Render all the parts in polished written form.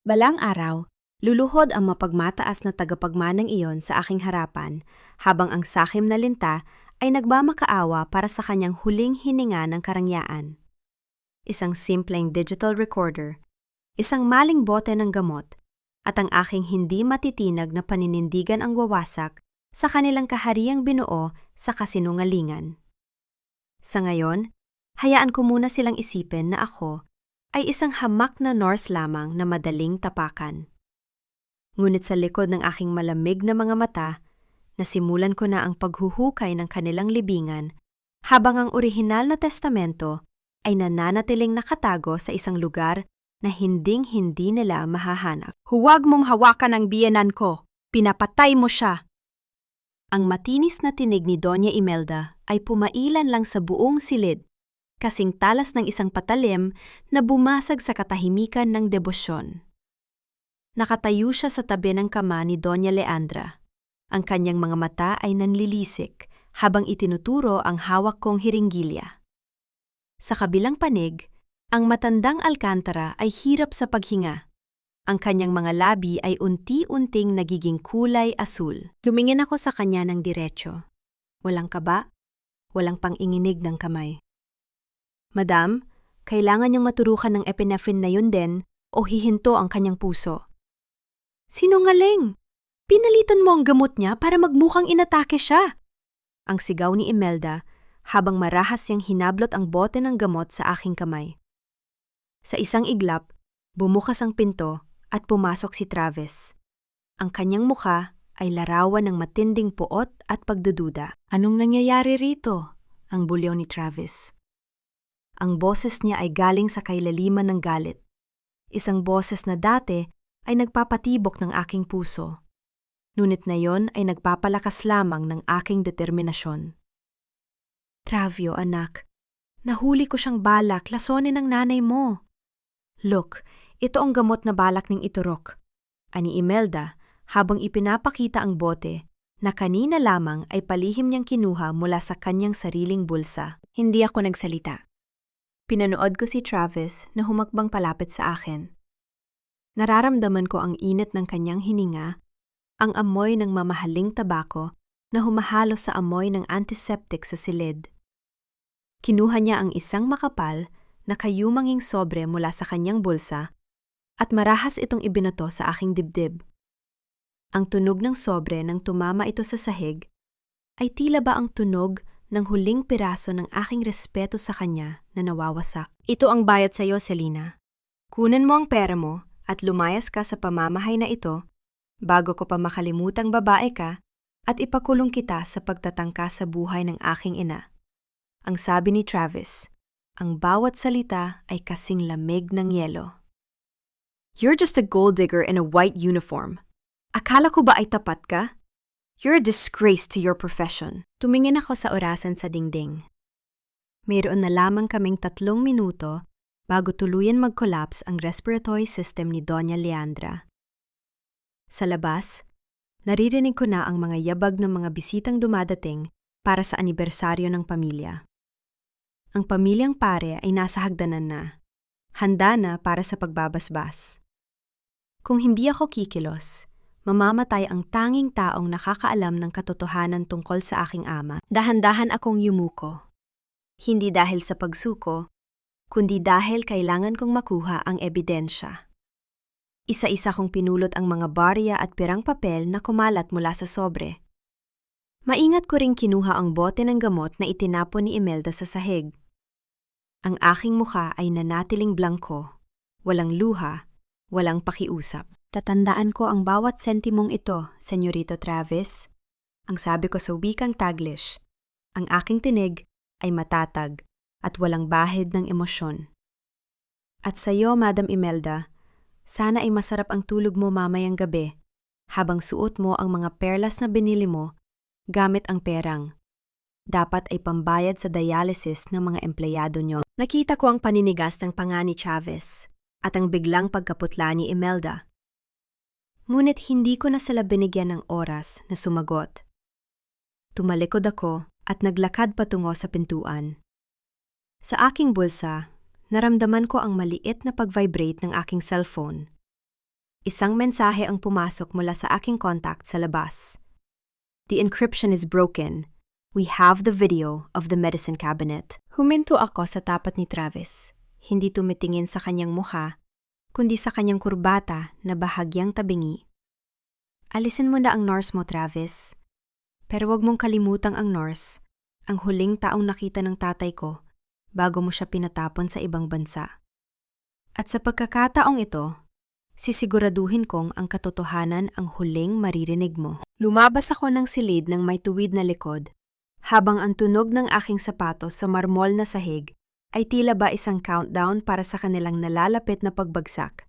Balang araw, luluhod ang mapagmataas na tagapagmanang iyon sa aking harapan habang ang sakim na linta ay nagmamakaawa para sa kanyang huling hininga ng karangyaan. Isang simpleng digital recorder, isang maling bote ng gamot, at ang aking hindi matitinag na paninindigan ang wawasak sa kanilang kahariang binuo sa kasinungalingan. Sa ngayon, hayaan ko muna silang isipin na ako ay isang hamak na Norse lamang na madaling tapakan. Ngunit sa likod ng aking malamig na mga mata, nasimulan ko na ang paghuhukay ng kanilang libingan habang ang orihinal na testamento ay nananatiling nakatago sa isang lugar na hinding-hindi nila mahahanap. Huwag mong hawakan ang biyenan ko! Pinapatay mo siya! Ang matinis na tinig ni Doña Imelda ay pumailan lang sa buong silid, kasing talas ng isang patalim na bumasag sa katahimikan ng debosyon. Nakatayo siya sa tabi ng kama ni Doña Leandra. Ang kanyang mga mata ay nanlilisik habang itinuturo ang hawak kong hiringgilya. Sa kabilang panig, ang matandang Alcantara ay hirap sa paghinga. Ang kanyang mga labi ay unti-unting nagiging kulay asul. Tumingin ako sa kanya ng diretso. Walang kaba, walang panginginig ng kamay. Madam, kailangan niyang maturukan ng epinephrine na yun din o hihinto ang kanyang puso. Sinungaling! Pinalitan mo ang gamot niya para magmukhang inatake siya! Ang sigaw ni Imelda habang marahas niyang hinablot ang bote ng gamot sa aking kamay. Sa isang iglap, bumukas ang pinto at pumasok si Travis. Ang kanyang mukha ay larawan ng matinding puot at pagdududa. Anong nangyayari rito? Ang bulyaw ni Travis. Ang boses niya ay galing sa kailaliman ng galit. Isang boses na dati ay nagpapatibok ng aking puso. Ngunit na yon ay nagpapalakas lamang ng aking determinasyon. Travio, anak, nahuli ko siyang balak lasonin ng nanay mo. Look, ito ang gamot na balak ning iturok, ani Imelda habang ipinapakita ang bote na kanina lamang ay palihim niyang kinuha mula sa kanyang sariling bulsa. Hindi ako nagsalita. Pinanood ko si Travis na humakbang palapit sa akin. Nararamdaman ko ang init ng kanyang hininga, ang amoy ng mamahaling tabako na humahalo sa amoy ng antiseptic sa silid. Kinuha niya ang isang makapal na kayumanging sobre mula sa kanyang bulsa at marahas itong ibinato sa aking dibdib. Ang tunog ng sobre nang tumama ito sa sahig ay tila ba ang tunog ng huling piraso ng aking respeto sa kanya na nawawasak. Ito ang bayad sa iyo, Selina. Kunan mo ang pera mo at lumayas ka sa pamamahay na ito bago ko pa makalimutang babae ka at ipakulong kita sa pagtatangka sa buhay ng aking ina. Ang sabi ni Travis, ang bawat salita ay kasing lamig ng yelo. You're just a gold digger in a white uniform. Akala ko ba ay tapat ka? You're a disgrace to your profession. Tumingin ako sa orasan sa dingding. Mayroon na lamang kaming 3 minuto bago tuluyan mag-collapse ang respiratory system ni Doña Leandra. Sa labas, naririnig ko na ang mga yabag ng mga bisitang dumadating para sa anibersaryo ng pamilya. Ang pamilyang pare ay nasa hagdanan na, handa na para sa pagbabasbas. Kung hindi ako kikilos, mamamatay ang tanging taong nakakaalam ng katotohanan tungkol sa aking ama. Dahan-dahan akong yumuko. Hindi dahil sa pagsuko, kundi dahil kailangan kong makuha ang ebidensya. Isa-isa kong pinulot ang mga barya at pirang papel na kumalat mula sa sobre. Maingat ko ring kinuha ang bote ng gamot na itinapon ni Imelda sa sahig. Ang aking mukha ay nanatiling blangko, walang luha, walang pakiusap. Tatandaan ko ang bawat sentimong ito, Senyorito Travis. Ang sabi ko sa wikang Taglish, ang aking tinig ay matatag at walang bahid ng emosyon. At sa iyo, Madam Imelda, sana ay masarap ang tulog mo mamayang gabi habang suot mo ang mga perlas na binili mo gamit ang perang. Dapat ay pambayad sa dialysis ng mga empleyado nyo. Nakita ko ang paninigas ng panga ni Chavez at ang biglang pagkaputla ni Imelda. Ngunit hindi ko na sila binigyan ng oras na sumagot. Tumalikod ako at naglakad patungo sa pintuan. Sa aking bulsa, naramdaman ko ang maliit na pag-vibrate ng aking cellphone. Isang mensahe ang pumasok mula sa aking contact sa labas. The encryption is broken. We have the video of the medicine cabinet. Huminto ako sa tapat ni Travis. Hindi tumitingin sa kanyang mukha, kundi sa kanyang kurbata na bahagyang tabingi. Alisin mo na ang Norse mo, Travis. Pero wag mong kalimutang ang Norse, ang huling taong nakita ng tatay ko bago mo siya pinatapon sa ibang bansa. At sa pagkakataong ito, sisiguraduhin kong ang katotohanan ang huling maririnig mo. Lumabas ako ng silid ng may tuwid na likod, habang ang tunog ng aking sapatos sa marmol na sahig ay tila ba isang countdown para sa kanilang nalalapit na pagbagsak.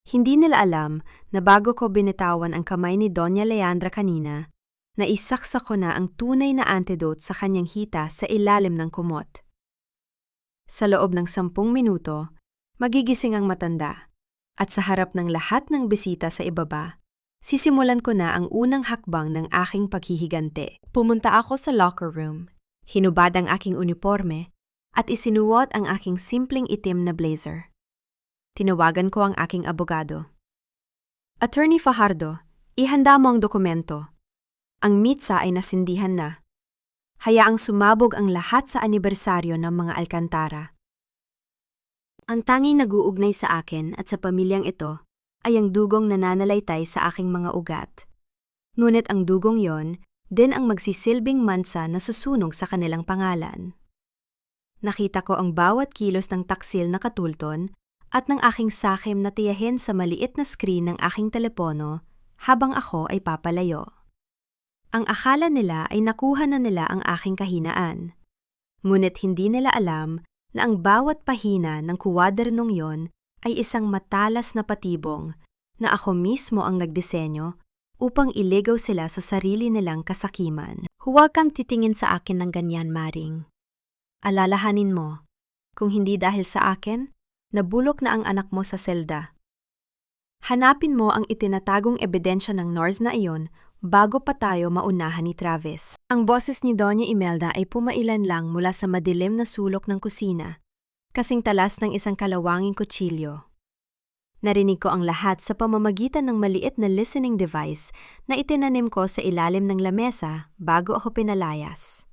Hindi nila alam na bago ko binitawan ang kamay ni Doña Leandra kanina, naisaksak ko na ang tunay na antidote sa kanyang hita sa ilalim ng kumot. Sa loob ng 10 minuto, magigising ang matanda, at sa harap ng lahat ng bisita sa ibaba, sisimulan ko na ang unang hakbang ng aking paghihigante. Pumunta ako sa locker room, hinubad ang aking uniforme, at isinuot ang aking simpleng itim na blazer. Tinawagan ko ang aking abogado. Attorney Fajardo, ihanda mo ang dokumento. Ang mitsa ay nasindihan na. Hayaang sumabog ang lahat sa anibersaryo ng mga Alcantara. Ang tanging nag-uugnay sa akin at sa pamilyang ito ay ang dugong nananalaytay sa aking mga ugat. Ngunit ang dugong yon din ang magsisilbing mansa na susunog sa kanilang pangalan. Nakita ko ang bawat kilos ng taksil na katulton at ng aking sakim na tiyahin sa maliit na screen ng aking telepono habang ako ay papalayo. Ang akala nila ay nakuha na nila ang aking kahinaan. Ngunit hindi nila alam na ang bawat pahina ng kuwadernong yon ay isang matalas na patibong na ako mismo ang nagdisenyo upang iligaw sila sa sarili nilang kasakiman. Huwag kang titingin sa akin ng ganyan, Maring. Alalahanin mo, kung hindi dahil sa akin, nabulok na ang anak mo sa selda. Hanapin mo ang itinatagong ebidensya ng Norse na iyon bago pa tayo maunahan ni Travis. Ang boses ni Doña Imelda ay pumailan lang mula sa madilim na sulok ng kusina, kasing talas ng isang kalawanging kutsilyo. Narinig ko ang lahat sa pamamagitan ng maliit na listening device na itinanim ko sa ilalim ng lamesa bago ako pinalayas.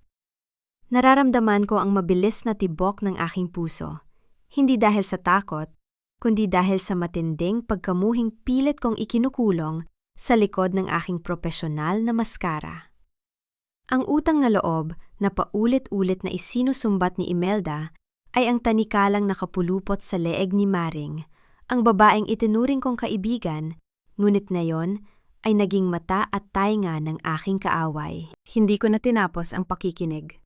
Nararamdaman ko ang mabilis na tibok ng aking puso. Hindi dahil sa takot, kundi dahil sa matinding pagkamuhing pilit kong ikinukulong sa likod ng aking profesional na maskara. Ang utang na loob na paulit-ulit na isinusumbat ni Imelda ay ang tanikalang nakapulupot sa leeg ni Maring, ang babaeng itinuring kong kaibigan, ngunit ngayon ay naging mata at tainga ng aking kaaway. Hindi ko na tinapos ang pakikinig.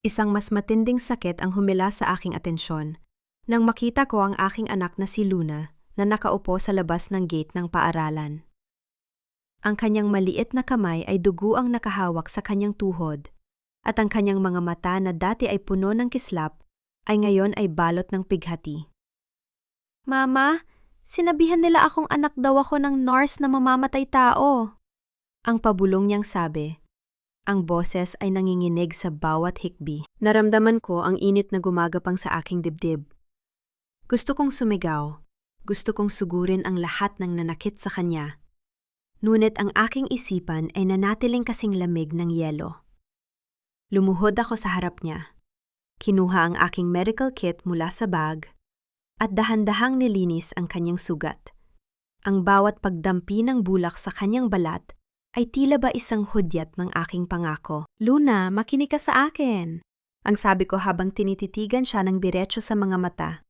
Isang mas matinding sakit ang humila sa aking atensyon nang makita ko ang aking anak na si Luna na nakaupo sa labas ng gate ng paaralan. Ang kanyang maliit na kamay ay dugo ang nakahawak sa kanyang tuhod, at ang kanyang mga mata na dati ay puno ng kislap ay ngayon ay balot ng pighati. Mama, sinabihan nila akong anak daw ako ng Norse na mamamatay tao. Ang pabulong niyang sabi. Ang boses ay nanginginig sa bawat hikbi. Naramdaman ko ang init na gumagapang sa aking dibdib. Gusto kong sumigaw. Gusto kong sugurin ang lahat ng nanakit sa kanya. Ngunit ang aking isipan ay nanatiling kasing lamig ng yelo. Lumuhod ako sa harap niya. Kinuha ang aking medical kit mula sa bag at dahan-dahang nilinis ang kanyang sugat. Ang bawat pagdampi ng bulak sa kanyang balat ay tila ba isang hudyat ng aking pangako. Luna, makinig ka sa akin. Ang sabi ko habang tinititigan siya ng diretso sa mga mata.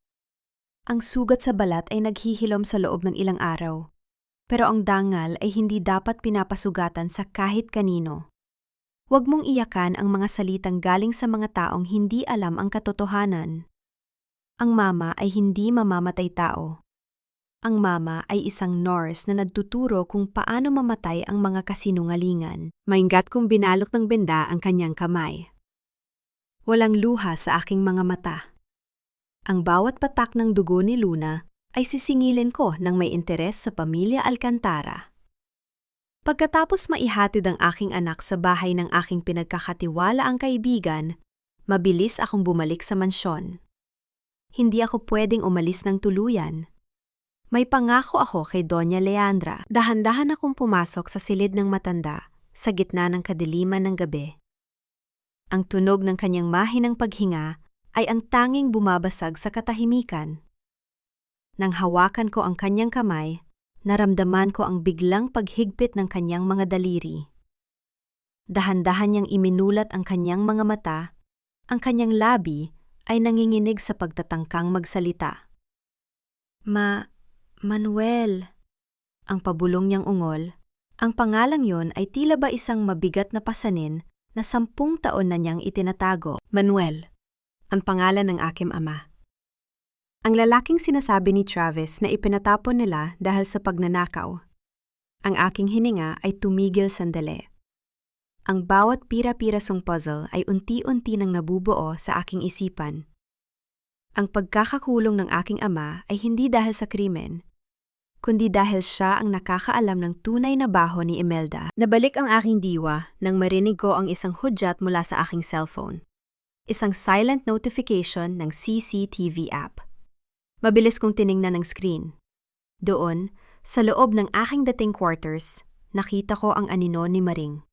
Ang sugat sa balat ay naghihilom sa loob ng ilang araw. Pero ang dangal ay hindi dapat pinapasugatan sa kahit kanino. Huwag mong iyakan ang mga salitang galing sa mga taong hindi alam ang katotohanan. Ang mama ay hindi mamamatay tao. Ang mama ay isang Norse na nagtuturo kung paano mamatay ang mga kasinungalingan. Maingat kong binalot ng benda ang kanyang kamay. Walang luha sa aking mga mata. Ang bawat patak ng dugo ni Luna ay sisingilin ko ng may interes sa pamilya Alcantara. Pagkatapos maihatid ang aking anak sa bahay ng aking pinagkakatiwalaang kaibigan, mabilis akong bumalik sa mansyon. Hindi ako pwedeng umalis ng tuluyan. May pangako ako kay Doña Leandra. Dahan-dahan akong pumasok sa silid ng matanda sa gitna ng kadiliman ng gabi. Ang tunog ng kanyang mahinang paghinga ay ang tanging bumabasag sa katahimikan. Nang hawakan ko ang kanyang kamay, naramdaman ko ang biglang paghigpit ng kanyang mga daliri. Dahan-dahan niyang iminulat ang kanyang mga mata, ang kanyang labi ay nanginginig sa pagtatangkang magsalita. Manuel, ang pabulong niyang ungol, ang pangalang yon ay tila ba isang mabigat na pasanin na 10 taon na niyang itinatago. Manuel, ang pangalan ng aking ama. Ang lalaking sinasabi ni Travis na ipinatapon nila dahil sa pagnanakaw. Ang aking hininga ay tumigil sandali. Ang bawat pira-pirasong puzzle ay unti-unti nang nabubuo sa aking isipan. Ang pagkakakulong ng aking ama ay hindi dahil sa krimen, kundi dahil siya ang nakakaalam ng tunay na baho ni Imelda. Nabalik ang aking diwa nang marinig ko ang isang hudyat mula sa aking cellphone. Isang silent notification ng CCTV app. Mabilis kong tiningnan ang screen. Doon, sa loob ng aking dating quarters, nakita ko ang anino ni Maring.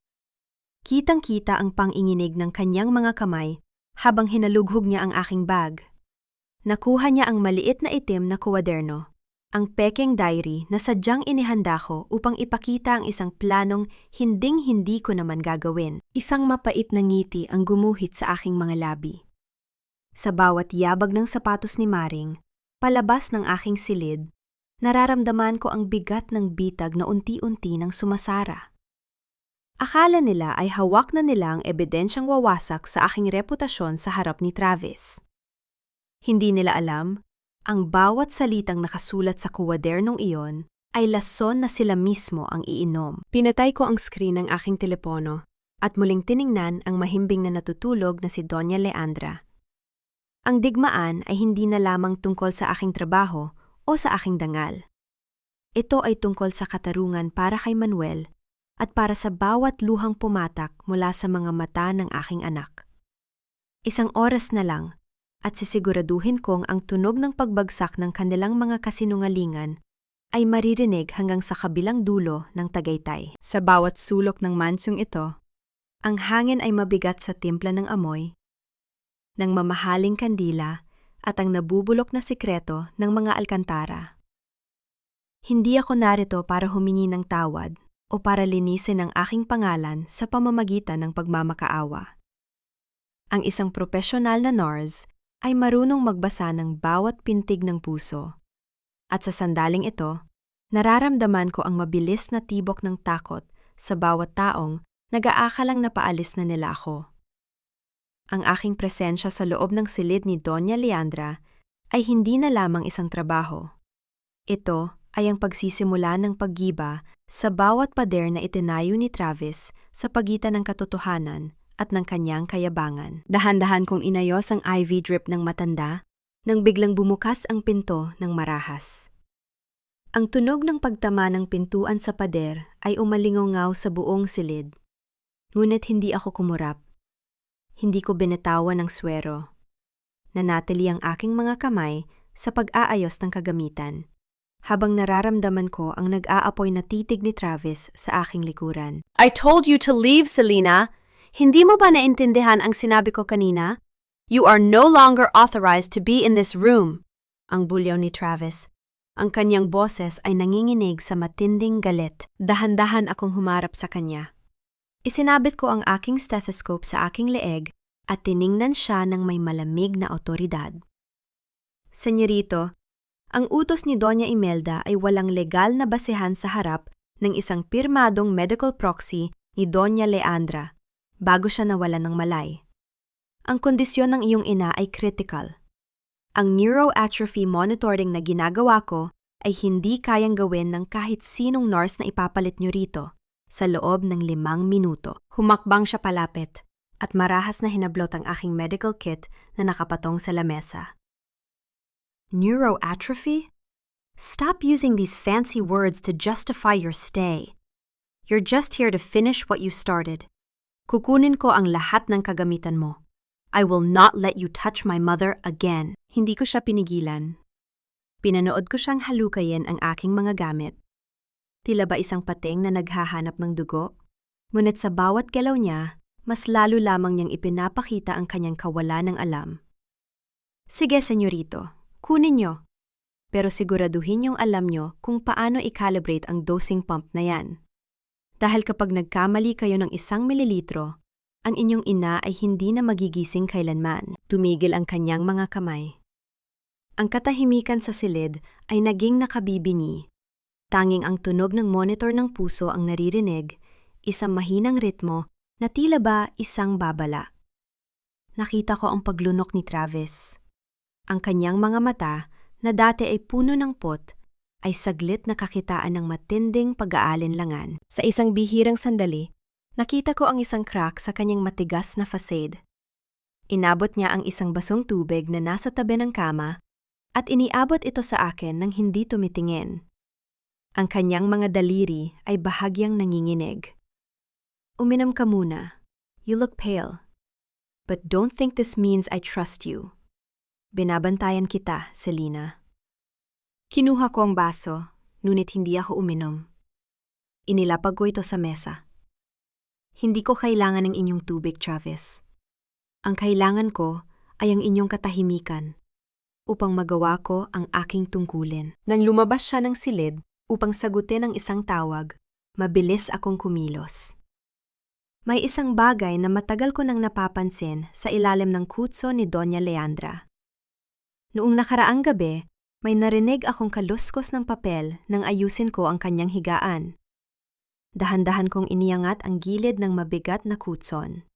Kitang-kita ang panginginig ng kanyang mga kamay habang hinalughog niya ang aking bag. Nakuha niya ang maliit na itim na kuwaderno, ang pekeng diary na sadyang inihanda ko upang ipakita ang isang planong hinding-hindi ko naman gagawin. Isang mapait na ngiti ang gumuhit sa aking mga labi. Sa bawat yabag ng sapatos ni Maring, palabas ng aking silid, nararamdaman ko ang bigat ng bitag na unti-unti nang sumasara. Akala nila ay hawak na nila ang ebidensyang wawasak sa aking reputasyon sa harap ni Travis. Hindi nila alam, ang bawat salitang nakasulat sa kuwadernong iyon ay lason na sila mismo ang iinom. Pinatay ko ang screen ng aking telepono at muling tiningnan ang mahimbing na natutulog na si Doña Leandra. Ang digmaan ay hindi na lamang tungkol sa aking trabaho o sa aking dangal. Ito ay tungkol sa katarungan para kay Manuel at para sa bawat luhang pumatak mula sa mga mata ng aking anak. Isang oras na lang at sisiguraduhin kong ang tunog ng pagbagsak ng kanilang mga kasinungalingan ay maririnig hanggang sa kabilang dulo ng Tagaytay. Sa bawat sulok ng mansyong ito, ang hangin ay mabigat sa timpla ng amoy, ng mamahaling kandila at ang nabubulok na sikreto ng mga alkantara. Hindi ako narito para humingi ng tawad o para linisin ang aking pangalan sa pamamagitan ng pagmamakaawa. Ang isang profesional na nurse ay marunong magbasa ng bawat pintig ng puso. At sa sandaling ito, nararamdaman ko ang mabilis na tibok ng takot sa bawat taong nag-aakalang napaalis na nila ako. Ang aking presensya sa loob ng silid ni Doña Leandra ay hindi na lamang isang trabaho. Ito ay ang pagsisimula ng paggiba sa bawat pader na itinayo ni Travis sa pagitan ng katotohanan at ng kanyang kayabangan. Dahan-dahan kong inayos ang IV drip ng matanda nang biglang bumukas ang pinto ng marahas. Ang tunog ng pagtama ng pintuan sa pader ay umalingaw sa buong silid. Ngunit hindi ako kumurap. Hindi ko binitawan ng swero. Nanatili ang aking mga kamay sa pag-aayos ng kagamitan, habang nararamdaman ko ang nag-aapoy na titig ni Travis sa aking likuran. I told you to leave, Selena. Hindi mo ba naintindihan ang sinabi ko kanina? You are no longer authorized to be in this room. Ang bulyaw ni Travis. Ang kanyang boses ay nanginginig sa matinding galit. Dahan-dahan akong humarap sa kanya. Isinabit ko ang aking stethoscope sa aking leeg at tiningnan siya ng may malamig na otoridad. Senyorito, ang utos ni Doña Imelda ay walang legal na basehan sa harap ng isang pirmadong medical proxy ni Doña Leandra bago siya nawalan ng malay. Ang kondisyon ng iyong ina ay critical. Ang neuroatrophy monitoring na ginagawa ko ay hindi kayang gawin ng kahit sinong nurse na ipapalit niyo rito sa loob ng 5 minuto. Humakbang siya palapit at marahas na hinablot ang aking medical kit na nakapatong sa lamesa. Neuroatrophy? Stop using these fancy words to justify your stay. You're just here to finish what you started. Kukunin ko ang lahat ng kagamitan mo. I will not let you touch my mother again. Hindi ko siya pinigilan. Pinanood ko siyang halukayin ang aking mga gamit. Tila ba isang pating na naghahanap ng dugo? Ngunit sa bawat galaw niya, mas lalo lamang niyang ipinapakita ang kanyang kawalan ng alam. Sige, senyorito, kunin niyo. Pero siguraduhin niyong alam niyo kung paano i-calibrate ang dosing pump na yan. Dahil kapag nagkamali kayo ng 1 mililitro, ang inyong ina ay hindi na magigising kailanman. Tumigil ang kanyang mga kamay. Ang katahimikan sa silid ay naging nakabibingi. Tanging ang tunog ng monitor ng puso ang naririnig, isang mahinang ritmo na tila ba isang babala. Nakita ko ang paglunok ni Travis. Ang kanyang mga mata, na dati ay puno ng pot, ay saglit nakakitaan ng matinding pag-aalinlangan. Sa isang bihirang sandali, nakita ko ang isang crack sa kanyang matigas na facade. Inabot niya ang isang basong tubig na nasa tabi ng kama at iniabot ito sa akin nang hindi tumitingin. Ang kanyang mga daliri ay bahagyang nanginginig. Uminom ka muna. You look pale. But don't think this means I trust you. Binabantayan kita, Selina. Kinuha ko ang baso, ngunit hindi ako uminom. Inilapag ko ito sa mesa. Hindi ko kailangan ng inyong tubig, Travis. Ang kailangan ko ay ang inyong katahimikan upang magawa ko ang aking tungkulin. Nang lumabas siya ng silid upang sagutin ang isang tawag, mabilis akong kumilos. May isang bagay na matagal ko nang napapansin sa ilalim ng kutso ni Doña Leandra. Noong nakaraang gabi, may narinig akong kaluskos ng papel nang ayusin ko ang kanyang higaan. Dahan-dahan kong iniangat ang gilid ng mabigat na kutson.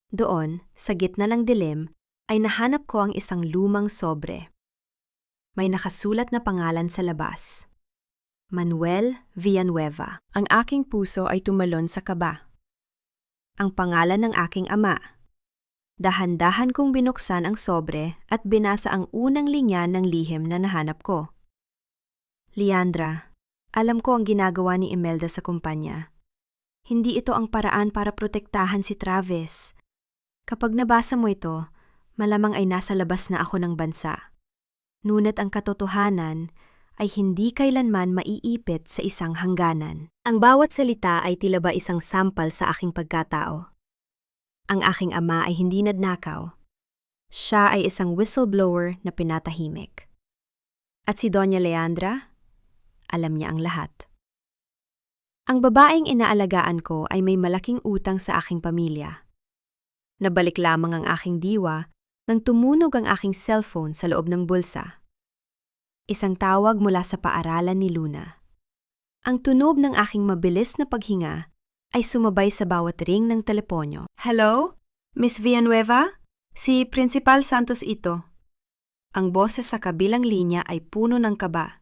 Doon, sa gitna ng dilim, ay nahanap ko ang isang lumang sobre. May nakasulat na pangalan sa labas. Manuel Villanueva. Ang aking puso ay tumalon sa kaba. Ang pangalan ng aking ama. Dahan-dahan kong binuksan ang sobre at binasa ang unang linya ng lihim na nahanap ko. Leandra, alam ko ang ginagawa ni Imelda sa kumpanya. Hindi ito ang paraan para protektahan si Travis. Kapag nabasa mo ito, malamang ay nasa labas na ako ng bansa. Ngunit ang katotohanan ay hindi kailanman maiipit sa isang hangganan. Ang bawat salita ay tila ba isang sampal sa aking pagkatao. Ang aking ama ay hindi nagnakaw. Siya ay isang whistleblower na pinatahimik. At si Doña Leandra, alam niya ang lahat. Ang babaeng inaalagaan ko ay may malaking utang sa aking pamilya. Nabalik lamang ang aking diwa nang tumunog ang aking cellphone sa loob ng bulsa. Isang tawag mula sa paaralan ni Luna. Ang tunog ng aking mabilis na paghinga ay sumabay sa bawat ring ng teleponyo. Hello? Miss Villanueva? Si Principal Santos ito. Ang boses sa kabilang linya ay puno ng kaba.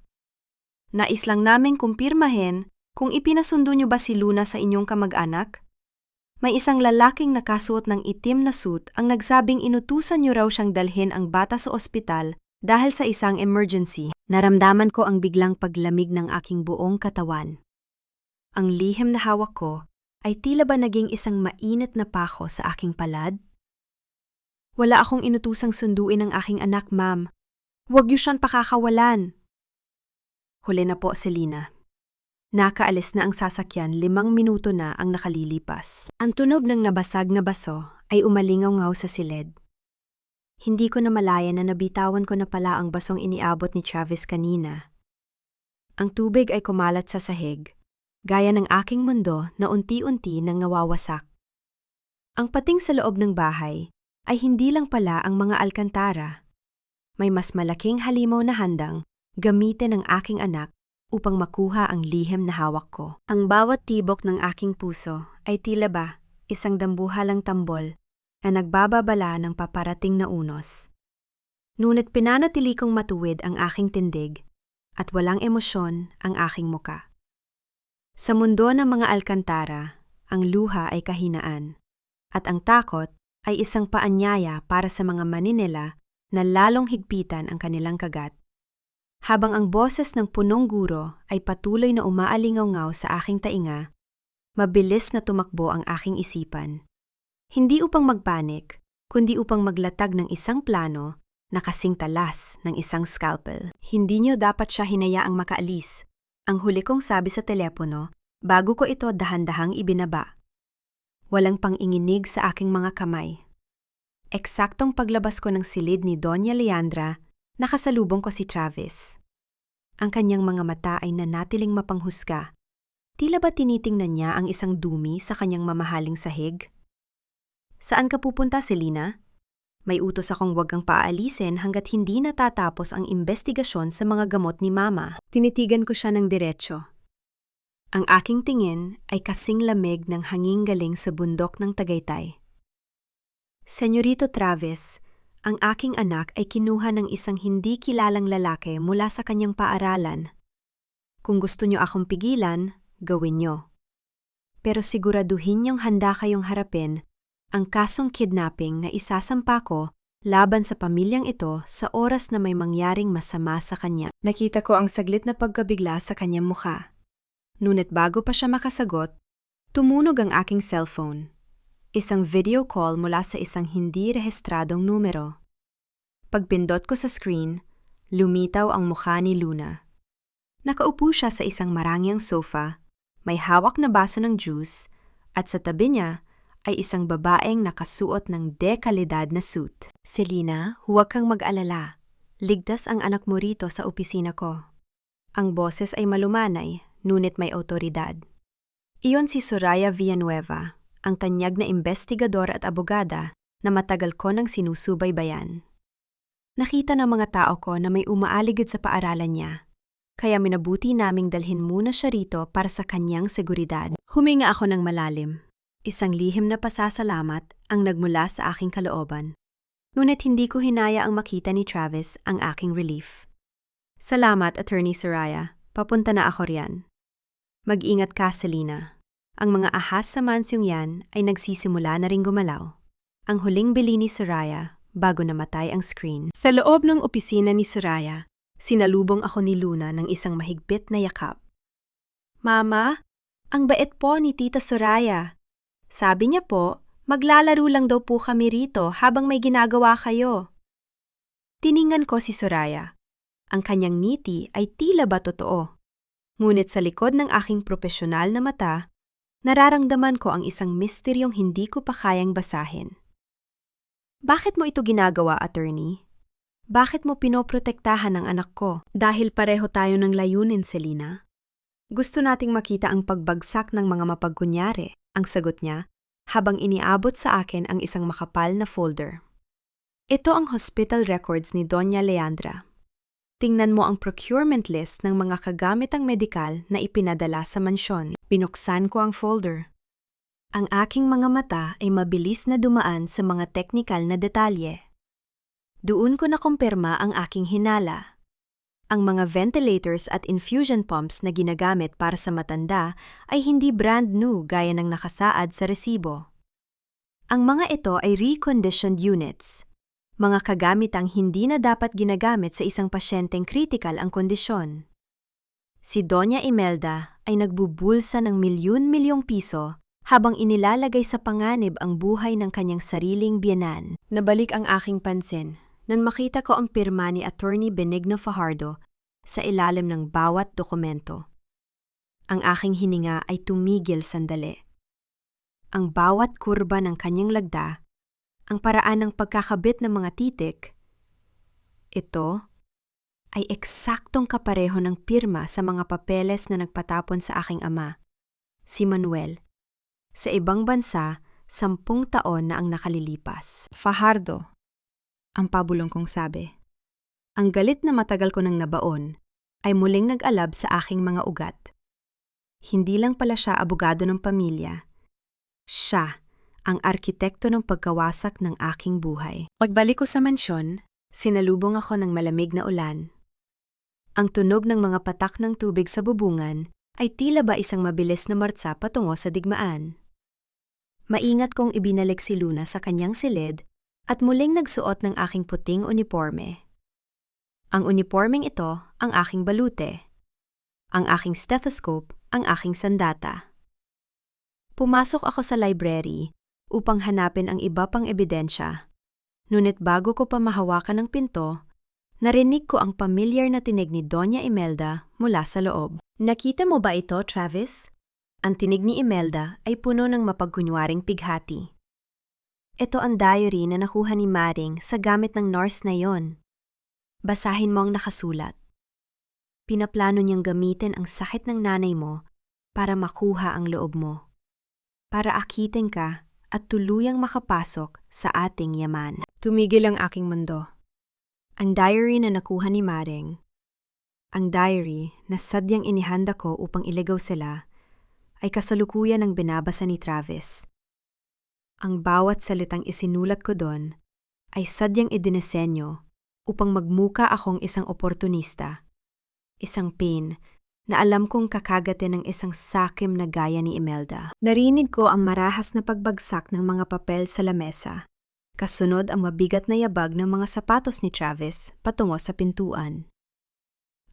Nais lang naming kumpirmahin kung ipinasundo niyo ba si Luna sa inyong kamag-anak? May isang lalaking nakasuot ng itim na suit ang nagsabing inutusan niyo raw siyang dalhin ang bata sa ospital dahil sa isang emergency. Naramdaman ko ang biglang paglamig ng aking buong katawan. Ang lihim na hawak ko ay tila ba naging isang mainit na pako sa aking palad? Wala akong inutusang sunduin ang aking anak, ma'am. Huwag niyo siyang pakakawalan. Huli na po, Selina. Nakaalis na ang sasakyan, 5 minuto na ang nakalilipas. Ang tunog ng nabasag na baso ay umalingaw-ngaw sa silid. Hindi ko na malaya na nabitawan ko na pala ang basong iniabot ni Travis kanina. Ang tubig ay kumalat sa sahig, gaya ng aking mundo na unti-unti nang nawawasak. Ang pating sa loob ng bahay ay hindi lang pala ang mga alkantara. May mas malaking halimaw na handang gamitin ng aking anak upang makuha ang lihim na hawak ko. Ang bawat tibok ng aking puso ay tila ba isang dambuhalang tambol na nagbababala ng paparating na unos. Ngunit pinanatili kong matuwid ang aking tindig at walang emosyon ang aking muka. Sa mundo ng mga alkantara, ang luha ay kahinaan at ang takot ay isang paanyaya para sa mga maninila na lalong higpitan ang kanilang kagat. Habang ang boses ng punong guro ay patuloy na umaalingaw-ngaw sa aking tainga, mabilis na tumakbo ang aking isipan. Hindi upang magpanik, kundi upang maglatag ng isang plano na kasing talas ng isang scalpel. Hindi niyo dapat siya hinayaang makaalis. Ang huli kong sabi sa telepono bago ko ito dahan-dahang ibinaba. Walang pang-inginig sa aking mga kamay. Eksaktong paglabas ko ng silid ni Doña Leandra, nakasalubong ko si Travis. Ang kanyang mga mata ay nanatiling mapanghusga. Tila ba tinitingnan niya ang isang dumi sa kanyang mamahaling sahig? Saan ka pupunta, Selena? May utos akong wag kang paalisin hanggat hindi natatapos ang investigasyon sa mga gamot ni Mama. Tinitigan ko siya ng diretsyo. Ang aking tingin ay kasing lamig ng hanging galing sa bundok ng Tagaytay. Senyorito Travis, ang aking anak ay kinuha ng isang hindi kilalang lalaki mula sa kanyang paaralan. Kung gusto niyo akong pigilan, gawin niyo. Pero siguraduhin niyong handa kayong harapin ang kasong kidnapping na isasampa ko laban sa pamilyang ito sa oras na may mangyaring masama sa kanya. Nakita ko ang saglit na pagkabigla sa kanyang mukha. Ngunit bago pa siya makasagot, tumunog ang aking cellphone. Isang video call mula sa isang hindi rehistradong numero. Pagpindot ko sa screen, lumitaw ang mukha ni Luna. Nakaupo siya sa isang marangyang sofa, may hawak na baso ng juice, at sa tabi niya ay isang babaeng nakasuot ng dekalidad na suit. Selena, huwag kang mag-alala. Ligtas ang anak mo rito sa opisina ko. Ang boses ay malumanay, ngunit may otoridad. Iyon si Soraya Villanueva, ang tanyag na investigador at abogada na matagal ko nang sinusubaybayan. Nakita ng mga tao ko na may umaaligid sa paaralan niya, kaya minabuti naming dalhin muna siya rito para sa kanyang seguridad. Huminga ako ng malalim. Isang lihim na pasasalamat ang nagmula sa aking kalooban. Ngunit hindi ko hinaya ang makita ni Travis ang aking relief. Salamat, Attorney Soraya. Papunta na ako riyan. Mag-ingat ka, Selena. Ang mga ahas sa mansyong yan ay nagsisimula na ring gumalaw. Ang huling bili ni Soraya bago namatay ang screen. Sa loob ng opisina ni Soraya, sinalubong ako ni Luna ng isang mahigpit na yakap. Mama, ang bait po ni Tita Soraya. Sabi niya po, maglalaro lang daw po kami rito habang may ginagawa kayo. Tiningan ko si Soraya. Ang kanyang ngiti ay tila ba totoo. Ngunit sa likod ng aking propesyonal na mata, nararamdaman ko ang isang misteryong hindi ko pa kayang basahin. Bakit mo ito ginagawa, attorney? Bakit mo pinoprotektahan ang anak ko? Dahil pareho tayo ng layunin, Selena. Gusto nating makita ang pagbagsak ng mga mapagkunyari, ang sagot niya, habang iniabot sa akin ang isang makapal na folder. Ito ang hospital records ni Doña Leandra. Tingnan mo ang procurement list ng mga kagamitang medikal na ipinadala sa mansyon. Binuksan ko ang folder. Ang aking mga mata ay mabilis na dumaan sa mga teknikal na detalye. Doon ko nakumpirma ang aking hinala. Ang mga ventilators at infusion pumps na ginagamit para sa matanda ay hindi brand new gaya ng nakasaad sa resibo. Ang mga ito ay reconditioned units, mga kagamitang hindi na dapat ginagamit sa isang pasyenteng critical ang kondisyon. Si Doña Imelda ay nagbubulsa ng milyon-milyong piso habang inilalagay sa panganib ang buhay ng kanyang sariling biyenan. Nabalik ang aking pansin nang makita ko ang pirma ni Attorney Benigno Fajardo sa ilalim ng bawat dokumento. Ang aking hininga ay tumigil sandali. Ang bawat kurba ng kanyang lagda, ang paraan ng pagkakabit ng mga titik, ito ay eksaktong kapareho ng pirma sa mga papeles na nagpatapon sa aking ama, si Manuel. Sa ibang bansa, 10 taon na ang nakalilipas. Fajardo, ang pabulong kong sabi. Ang galit na matagal ko nang nabaon ay muling nag-alab sa aking mga ugat. Hindi lang pala siya abogado ng pamilya. Siya ang arkitekto ng pagkawasak ng aking buhay. Pagbalik ko sa mansyon, sinalubong ako ng malamig na ulan. Ang tunog ng mga patak ng tubig sa bubungan ay tila ba isang mabilis na martsa patungo sa digmaan. Maingat kong ibinalik si Luna sa kanyang silid at muling nagsuot ng aking puting uniforme. Ang uniformeng ito ang aking balute. Ang aking stethoscope ang aking sandata. Pumasok ako sa library upang hanapin ang iba pang ebidensya. Ngunit bago ko pa mahawakan ang pinto, narinig ko ang pamilyar na tinig ni Doña Imelda mula sa loob. Nakita mo ba ito, Travis? Ang tinig ni Imelda ay puno ng mapagkunwaring pighati. Ito ang diary na nakuha ni Maring sa gamit ng nurse na yon. Basahin mo ang nakasulat. Pinaplano niyang gamitin ang sakit ng nanay mo para makuha ang loob mo. Para akitin ka at tuluyang makapasok sa ating yaman. Tumigil ang aking mundo. Ang diary na nakuha ni Maring, ang diary na sadyang inihanda ko upang iligaw sila, ay kasalukuyan ang binabasa ni Travis. Ang bawat salitang isinulat ko doon ay sadyang idinisenyo upang magmuka akong isang oportunista, isang pain na alam kong kakagatin ng isang sakim na gaya ni Imelda. Narinig ko ang marahas na pagbagsak ng mga papel sa lamesa. Kasunod ang mabigat na yabag ng mga sapatos ni Travis patungo sa pintuan.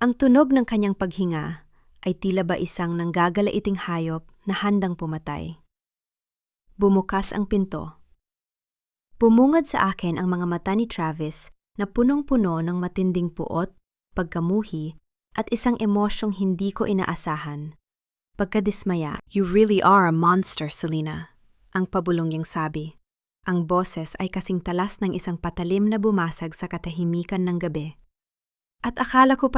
Ang tunog ng kanyang paghinga ay tila ba isang nanggagalaiting hayop na handang pumatay. Bumukas ang pinto. Bumungad sa akin ang mga mata ni Travis na punong-puno ng matinding puot, pagkamuhi, at isang emosyong hindi ko inaasahan. Pagkadismaya, "You really are a monster, Selena," ang pabulong niyang sabi. Ang boses ay kasing talas ng isang patalim na bumasag sa katahimikan ng gabi. At akala ko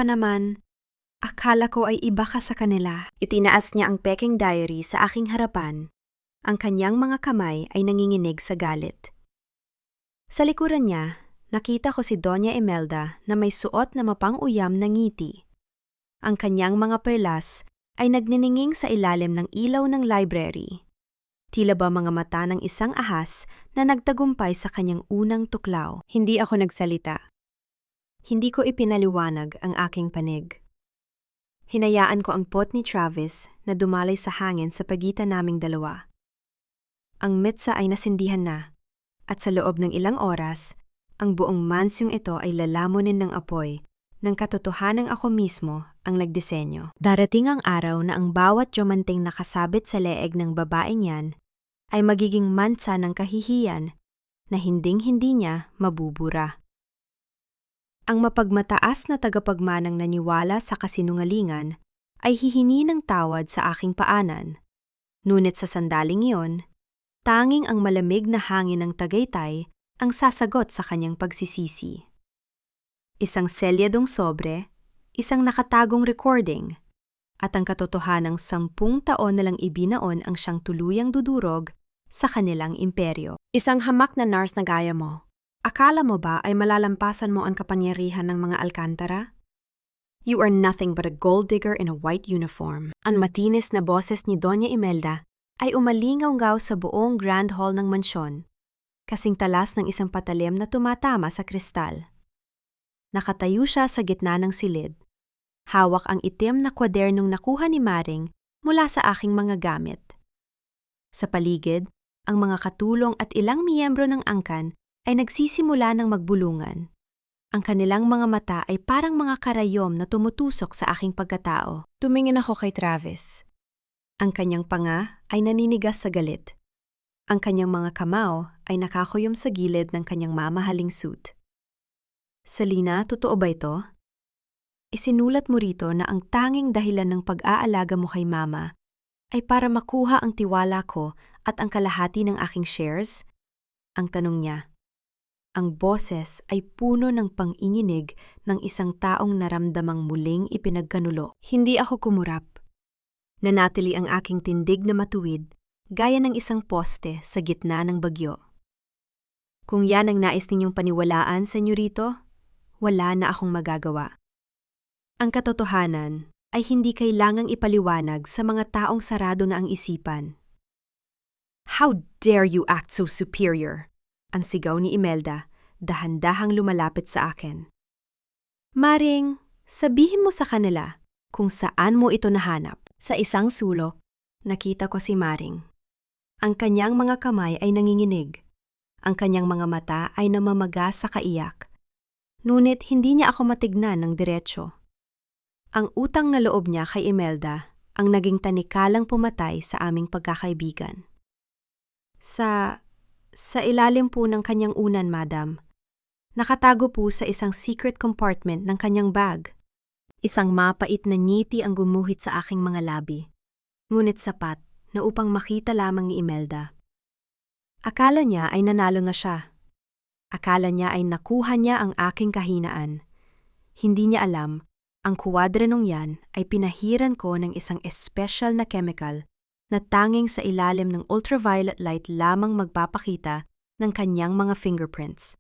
ay iba ka sa kanila. Itinaas niya ang peking diary sa aking harapan. Ang kanyang mga kamay ay nanginginig sa galit. Sa likuran niya, nakita ko si Doña Imelda na may suot na mapang-uyam na ngiti. Ang kanyang mga perlas ay nagnininging sa ilalim ng ilaw ng library. Tila ba mga mata ng isang ahas na nagtagumpay sa kanyang unang tuklaw. Hindi ako nagsalita. Hindi ko ipinaliwanag ang aking panig. Hinayaan ko ang pot ni Travis na dumalay sa hangin sa pagitan naming dalawa. Ang mitsa ay nasindihan na, at sa loob ng ilang oras, ang buong mansyong ito ay lalamunin ng apoy ng katotohanang ako mismo ang nagdisenyo. Darating ang araw na ang bawat diamanteng nakasabit sa leeg ng babaeng yan ay magiging mansa ng kahihiyan na hinding-hindi niya mabubura. Ang mapagmataas na tagapagmanang naniwala sa kasinungalingan ay hihingi ng tawad sa aking paanan. Ngunit sa sandaling iyon, tanging ang malamig na hangin ng Tagaytay ang sasagot sa kanyang pagsisisi. Isang selyadong sobre, isang nakatagong recording, at ang katotohanang 10 taon na lang ibinaon ang siyang tuluyang dudurog sa kanilang imperyo. Isang hamak na nurse na gaya mo. Akala mo ba ay malalampasan mo ang kapangyarihan ng mga Alcantara? You are nothing but a gold digger in a white uniform. Ang matinis na boses ni Doña Imelda ay umalingaw-ngaw sa buong grand hall ng mansyon, kasing talas ng isang patalim na tumatama sa kristal. Nakatayo siya sa gitna ng silid. Hawak ang itim na kwadernong nakuha ni Maring mula sa aking mga gamit. Sa paligid, ang mga katulong at ilang miyembro ng angkan ay nagsisimula ng magbulungan. Ang kanilang mga mata ay parang mga karayom na tumutusok sa aking pagkatao. Tumingin ako kay Travis. Ang kanyang panga ay naninigas sa galit. Ang kanyang mga kamao ay nakakuyom sa gilid ng kanyang mamahaling suit. Selena, totoo ba ito? Isinulat mo rito na ang tanging dahilan ng pag-aalaga mo kay Mama ay para makuha ang tiwala ko at ang kalahati ng aking shares? Ang tanong niya. Ang boses ay puno ng panginginig ng isang taong naramdamang muling ipinagkanulo. Hindi ako kumurap. Nanatili ang aking tindig na matuwid, gaya ng isang poste sa gitna ng bagyo. Kung yan ang nais ninyong paniwalaan, senyorito, wala na akong magagawa. Ang katotohanan ay hindi kailangang ipaliwanag sa mga taong sarado na ang isipan. How dare you act so superior? Ang sigaw ni Imelda, dahan-dahang lumalapit sa akin. Maring, sabihin mo sa kanila kung saan mo ito nahanap. Sa isang sulok, nakita ko si Maring. Ang kanyang mga kamay ay nanginginig. Ang kanyang mga mata ay namamaga sa kaiyak. Ngunit hindi niya ako matignan ng diretsyo. Ang utang na loob niya kay Imelda ang naging tanikalang pumatay sa aming pagkakaibigan. Sa ilalim po ng kanyang unan, madam, Nakatago po sa isang secret compartment ng kanyang bag. Isang mapait na ngiti ang gumuhit sa aking mga labi, ngunit sapat na upang makita lamang ni Imelda. Akala niya ay nanalo na siya. Akala niya ay nakuha niya ang aking kahinaan. Hindi niya alam, ang kuwadrenong yan ay pinahiran ko ng isang espesyal na chemical na tanging sa ilalim ng ultraviolet light lamang magpapakita ng kanyang mga fingerprints.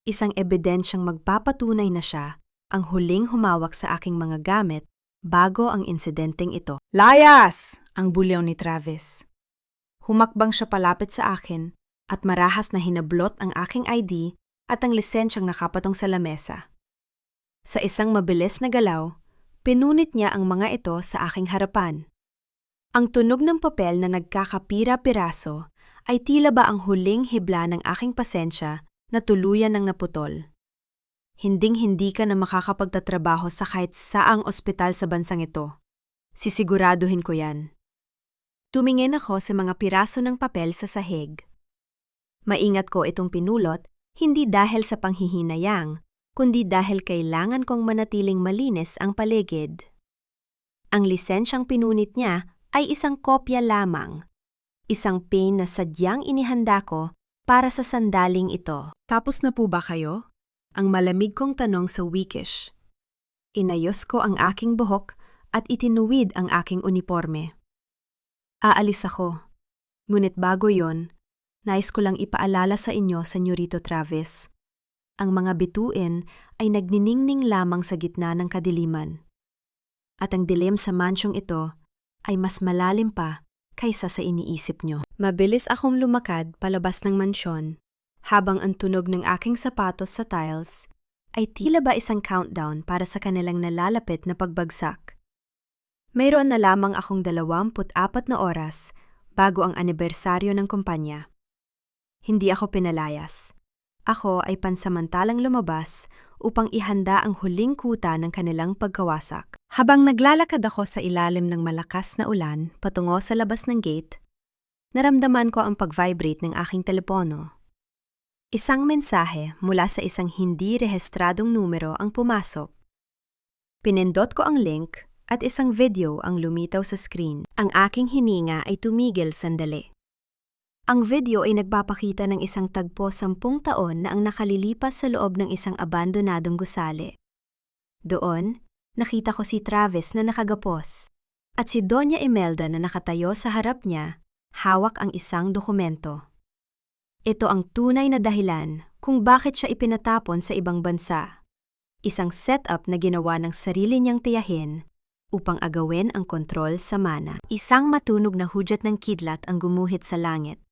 Isang ebidensyang magpapatunay na siya ang huling humawak sa aking mga gamit bago ang insidenteng ito. Layas! Ang bulyaw ni Travis. Humakbang siya palapit sa akin at marahas na hinablot ang aking ID at ang lisensyang nakapatong sa lamesa. Sa isang mabilis na galaw, pinunit niya ang mga ito sa aking harapan. Ang tunog ng papel na nagkakapira-piraso ay tila ba ang huling hibla ng aking pasensya na tuluyan ng naputol. Hinding-hindi ka na makakapagtatrabaho sa kahit saang ospital sa bansang ito. Sisiguraduhin ko yan. Tumingin ako sa mga piraso ng papel sa sahig. Maingat ko itong pinulot, hindi dahil sa panghihinayang, kundi dahil kailangan kong manatiling malinis ang paligid. Ang lisensyang pinunit niya ay isang kopya lamang. Isang pin na sadyang inihanda ko para sa sandaling ito. Tapos na po ba kayo? Ang malamig kong tanong sa Wikish. Inayos ko ang aking buhok at itinuwid ang aking uniforme. Aalis ako. Ngunit bago yon, nais ko lang ipaalala sa inyo, Senyorito Travis. Ang mga bituin ay nagniningning lamang sa gitna ng kadiliman. At ang dilim sa mansyong ito ay mas malalim pa kaysa sa iniisip nyo. Mabilis akong lumakad palabas ng mansyon, habang ang tunog ng aking sapatos sa tiles ay tila ba isang countdown para sa kanilang nalalapit na pagbagsak. Mayroon na lamang akong 24 na oras bago ang anibersaryo ng kumpanya. Hindi ako pinalayas. Ako ay pansamantalang lumabas upang ihanda ang huling kuta ng kanilang pagkawasak. Habang naglalakad ako sa ilalim ng malakas na ulan patungo sa labas ng gate, naramdaman ko ang pag-vibrate ng aking telepono. Isang mensahe mula sa isang hindi rehistradong numero ang pumasok. Pinindot ko ang link at isang video ang lumitaw sa screen. Ang aking hininga ay tumigil sandali. Ang video ay nagpapakita ng isang tagpo 10 taon na ang nakalilipas sa loob ng isang abandonadong gusali. Doon, nakita ko si Travis na nakagapos at si Doña Imelda na nakatayo sa harap niya, hawak ang isang dokumento. Ito ang tunay na dahilan kung bakit siya ipinatapon sa ibang bansa. Isang setup na ginawa ng sarili niyang tiyahin upang agawin ang kontrol sa mana. Isang matunog na hudyat ng kidlat ang gumuhit sa langit.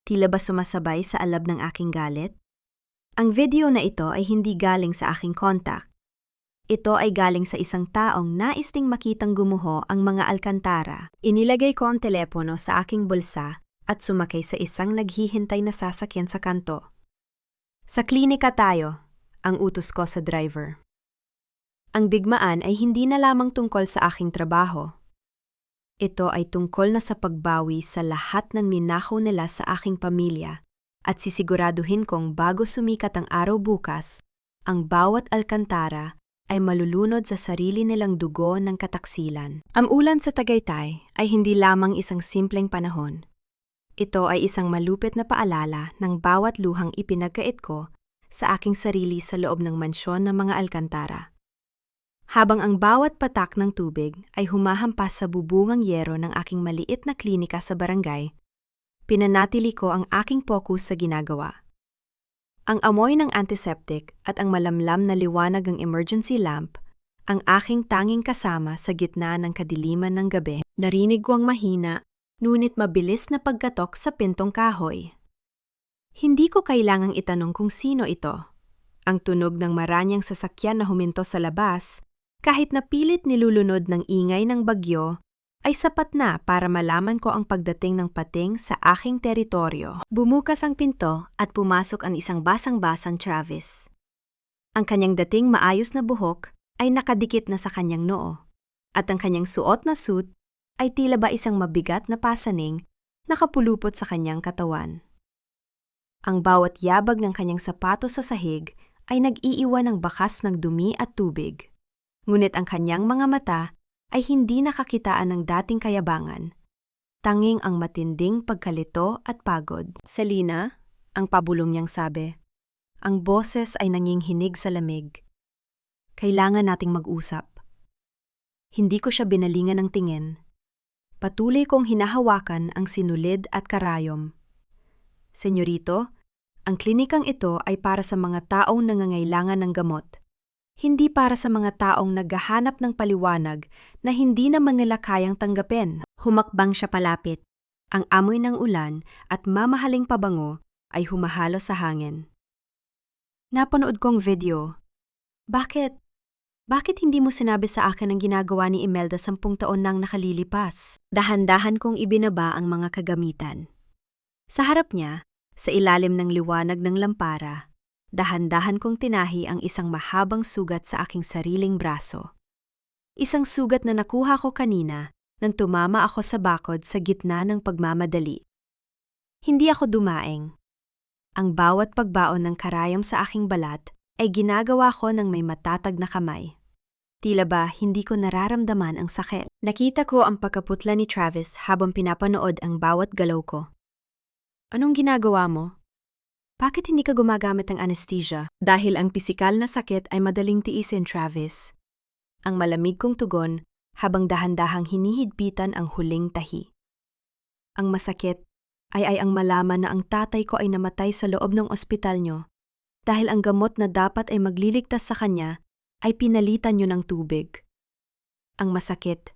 Tila ba sumasabay sa alab ng aking galit? Ang video na ito ay hindi galing sa aking contact. Ito ay galing sa isang taong nais ding makitang gumuho ang mga alkantara. Inilagay ko ang telepono sa aking bulsa at sumakay sa isang naghihintay na sasakyan sa kanto. Sa klinika tayo, ang utos ko sa driver. Ang digmaan ay hindi na lamang tungkol sa aking trabaho. Ito ay tungkol na sa pagbawi sa lahat ng ninakaw nila sa aking pamilya at sisiguraduhin kong bago sumikat ang araw bukas, ang bawat alkantara ay malulunod sa sarili nilang dugo ng kataksilan. Ang ulan sa Tagaytay ay hindi lamang isang simpleng panahon. Ito ay isang malupit na paalala ng bawat luhang ipinagkait ko sa aking sarili sa loob ng mansyon ng mga alkantara. Habang ang bawat patak ng tubig ay humahampas sa bubungang yero ng aking maliit na klinika sa barangay, pinanatili ko ang aking focus sa ginagawa. Ang amoy ng antiseptic at ang malamlam na liwanag ng emergency lamp, ang aking tanging kasama sa gitna ng kadiliman ng gabi. Narinig ko ang mahina, ngunit mabilis na pagkatok sa pintong kahoy. Hindi ko kailangang itanong kung sino ito. Ang tunog ng maranyang sasakyan na huminto sa labas, kahit napilit nilulunod ng ingay ng bagyo, ay sapat na para malaman ko ang pagdating ng pating sa aking teritoryo. Bumukas ang pinto at pumasok ang isang basang-basang Travis. Ang kanyang dating maayos na buhok ay nakadikit na sa kanyang noo, at ang kanyang suot na suit ay tila ba isang mabigat na pasaning nakapulupot sa kanyang katawan. Ang bawat yabag ng kanyang sapatos sa sahig ay nag-iiwan ng bakas ng dumi at tubig. Ngunit ang kanyang mga mata ay hindi nakakitaan ng dating kayabangan. Tanging ang matinding pagkalito at pagod. Selena, ang pabulong niyang sabi. Ang boses ay nanginghinig sa lamig. Kailangan nating mag-usap. Hindi ko siya binalingan ng tingin. Patuloy kong hinahawakan ang sinulid at karayom. Senyorito, ang klinikang ito ay para sa mga taong nangangailangan ng gamot. Hindi para sa mga taong naghahanap ng paliwanag na hindi na manila kayang tanggapin. Humakbang siya palapit. Ang amoy ng ulan at mamahaling pabango ay humahalo sa hangin. Napanood kong video. Bakit hindi mo sinabi sa akin ang ginagawa ni Imelda 10 taon nang nakalilipas? Dahan-dahan kong ibinaba ang mga kagamitan. Sa harap niya, sa ilalim ng liwanag ng lampara, dahan-dahan kong tinahi ang isang mahabang sugat sa aking sariling braso. Isang sugat na nakuha ko kanina nang tumama ako sa bakod sa gitna ng pagmamadali. Hindi ako dumaeng. Ang bawat pagbaon ng karayom sa aking balat ay ginagawa ko ng may matatag na kamay. Tila ba hindi ko nararamdaman ang sakit. Nakita ko ang pagkaputla ni Travis habang pinapanood ang bawat galaw ko. Anong ginagawa mo? Bakit hindi ka gumagamit ng anesthesia? Dahil ang pisikal na sakit ay madaling tiisin, Travis. Ang malamig kong tugon habang dahan-dahang hinihigpitan ang huling tahi. Ang masakit ay ang malaman na ang tatay ko ay namatay sa loob ng ospital nyo dahil ang gamot na dapat ay magliligtas sa kanya ay pinalitan nyo ng tubig. Ang masakit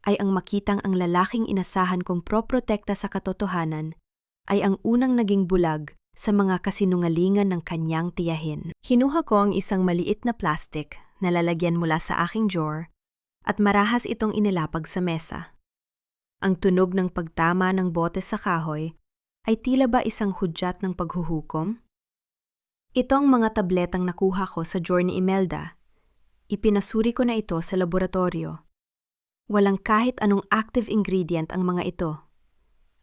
ay ang makitang ang lalaking inasahan kong proprotekta sa katotohanan ay ang unang naging bulag sa mga kasinungalingan ng kanyang tiyahin. Kinuha ko ang isang maliit na plastic na lalagyan mula sa aking drawer at marahas itong inilapag sa mesa. Ang tunog ng pagtama ng bote sa kahoy ay tila ba isang hudyat ng paghuhukom? Itong mga tabletang nakuha ko sa drawer ni Imelda, ipinasuri ko na ito sa laboratorio. Walang kahit anong active ingredient ang mga ito.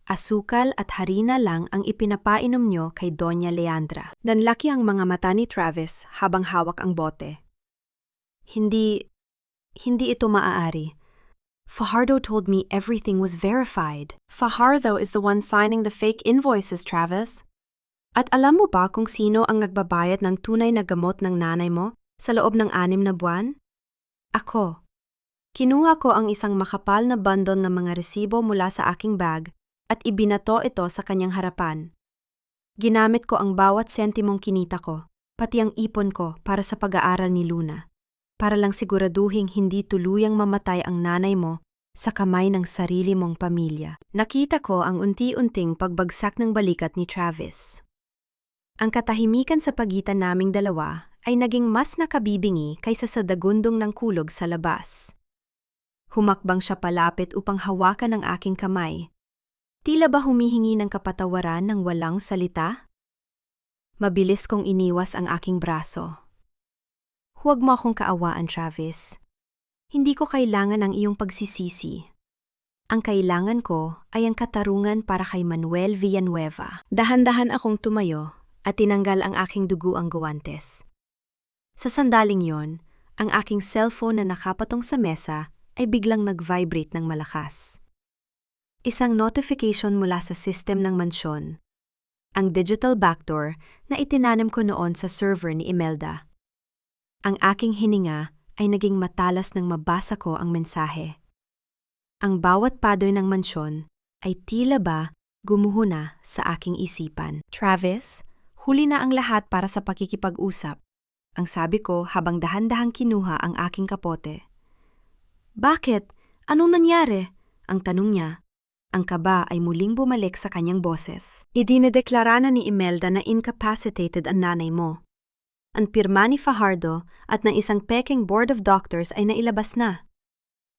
Asukal at harina lang ang ipinapainom nyo kay Doña Leandra. Nanlaki ang mga mata ni Travis habang hawak ang bote. Hindi ito maaari. Fajardo told me everything was verified. Fajardo is the one signing the fake invoices, Travis. At alam mo ba kung sino ang nagbabayad ng tunay na gamot ng nanay mo sa loob ng 6 na buwan? Ako. Kinuha ko ang isang makapal na bundle ng mga resibo mula sa aking bag at ibinato ito sa kanyang harapan. Ginamit ko ang bawat sentimong kinita ko, pati ang ipon ko para sa pag-aaral ni Luna, para lang siguraduhing hindi tuluyang mamatay ang nanay mo sa kamay ng sarili mong pamilya. Nakita ko ang unti-unting pagbagsak ng balikat ni Travis. Ang katahimikan sa pagitan naming dalawa ay naging mas nakabibingi kaysa sa dagundong ng kulog sa labas. Humakbang siya palapit upang hawakan ang aking kamay. Tila ba humihingi ng kapatawaran ng walang salita? Mabilis kong iniwas ang aking braso. Huwag mo akong kaawaan, Travis. Hindi ko kailangan ang iyong pagsisisi. Ang kailangan ko ay ang katarungan para kay Manuel Villanueva. Dahan-dahan akong tumayo at tinanggal ang aking duguang guwantes. Sa sandaling yon, ang aking cellphone na nakapatong sa mesa ay biglang nag-vibrate ng malakas. Isang notification mula sa system ng mansyon. Ang digital backdoor na itinanim ko noon sa server ni Imelda. Ang aking hininga ay naging matalas nang mabasa ko ang mensahe. Ang bawat pader ng mansyon ay tila ba gumuhuna sa aking isipan. Travis, huli na ang lahat para sa pakikipag-usap. Ang sabi ko habang dahan-dahang kinuha ang aking kapote. Bakit? Anong nangyari? Ang tanong niya. Ang kaba ay muling bumalik sa kanyang boses. Idinedeklara na ni Imelda na incapacitated ang nanay mo. Ang pirma ni Fajardo at ng isang Peking Board of Doctors ay nailabas na.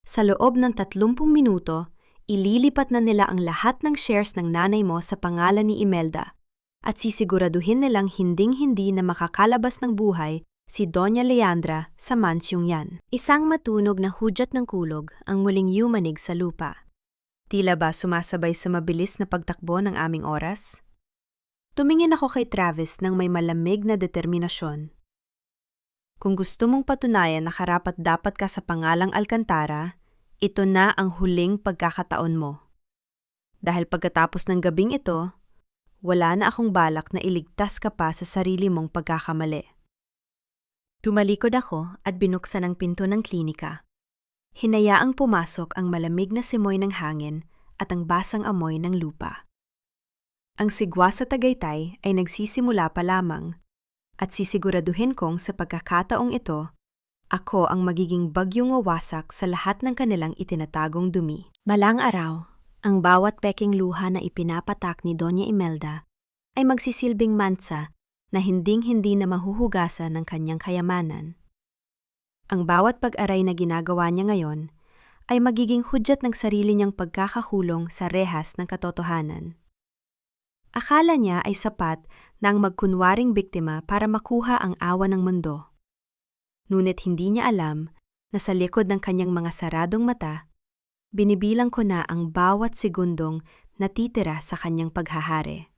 Sa loob ng 30 minuto, ililipat na nila ang lahat ng shares ng nanay mo sa pangalan ni Imelda at sisiguraduhin nilang hinding-hindi na makakalabas ng buhay si Doña Leandra sa mansyong yan. Isang matunog na hudyat ng kulog ang muling yumanig sa lupa. Tila ba sumasabay sa mabilis na pagtakbo ng aming oras? Tumingin ako kay Travis ng may malamig na determinasyon. Kung gusto mong patunayan na karapat-dapat ka sa pangalang Alcantara, ito na ang huling pagkakataon mo. Dahil pagkatapos ng gabing ito, wala na akong balak na iligtas ka pa sa sarili mong pagkakamali. Tumalikod ako at binuksan ang pinto ng klinika. Hinayaang pumasok ang malamig na simoy ng hangin at ang basang amoy ng lupa. Ang sigwa sa Tagaytay ay nagsisimula pa lamang at sisiguraduhin kong sa pagkakataong ito, ako ang magiging bagyong wawasak sa lahat ng kanilang itinatagong dumi. Balang araw, ang bawat peking luha na ipinapatak ni Doña Imelda ay magsisilbing mansa na hinding-hindi na mahuhugasan ng kanyang kayamanan. Ang bawat pag-aray na ginagawa niya ngayon ay magiging hudyat ng sarili niyang pagkakakulong sa rehas ng katotohanan. Akala niya ay sapat na ang magkunwaring biktima para makuha ang awa ng mundo. Ngunit hindi niya alam na sa likod ng kanyang mga saradong mata, binibilang ko na ang bawat segundong natitira sa kanyang paghahari.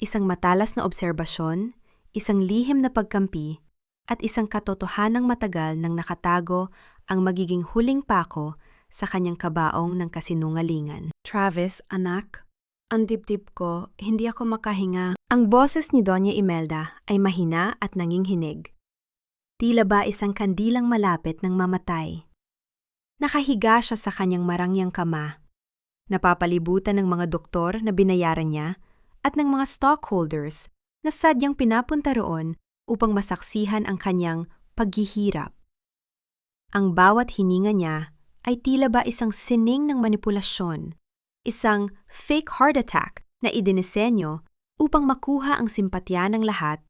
Isang matalas na obserbasyon, isang lihim na pagkampi, at isang katotohanang matagal nang nakatago ang magiging huling pako sa kanyang kabaong ng kasinungalingan. Travis, anak, ang dibdib ko, hindi ako makahinga. Ang boses ni Doña Imelda ay mahina at nanginghinig. Tila ba isang kandilang malapit ng mamatay. Nakahiga siya sa kanyang marangyang kama. Napapalibutan ng mga doktor na binayaran niya at ng mga stockholders na sadyang pinapunta roon upang masaksihan ang kanyang paghihirap. Ang bawat hininga niya ay tila ba isang sining ng manipulasyon, isang fake heart attack na idinisenyo upang makuha ang simpatya ng lahat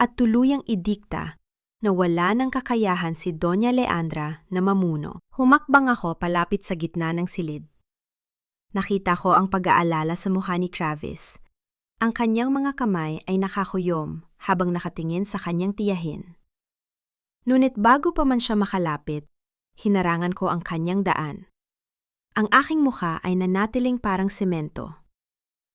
at tuluyang idikta na wala ng kakayahan si Doña Leandra na mamuno. Humakbang ako palapit sa gitna ng silid. Nakita ko ang pag-aalala sa mukha ni Travis. Ang kanyang mga kamay ay nakakuyom habang nakatingin sa kanyang tiyahin. Ngunit bago pa man siya makalapit, hinarangan ko ang kanyang daan. Ang aking mukha ay nanatiling parang semento.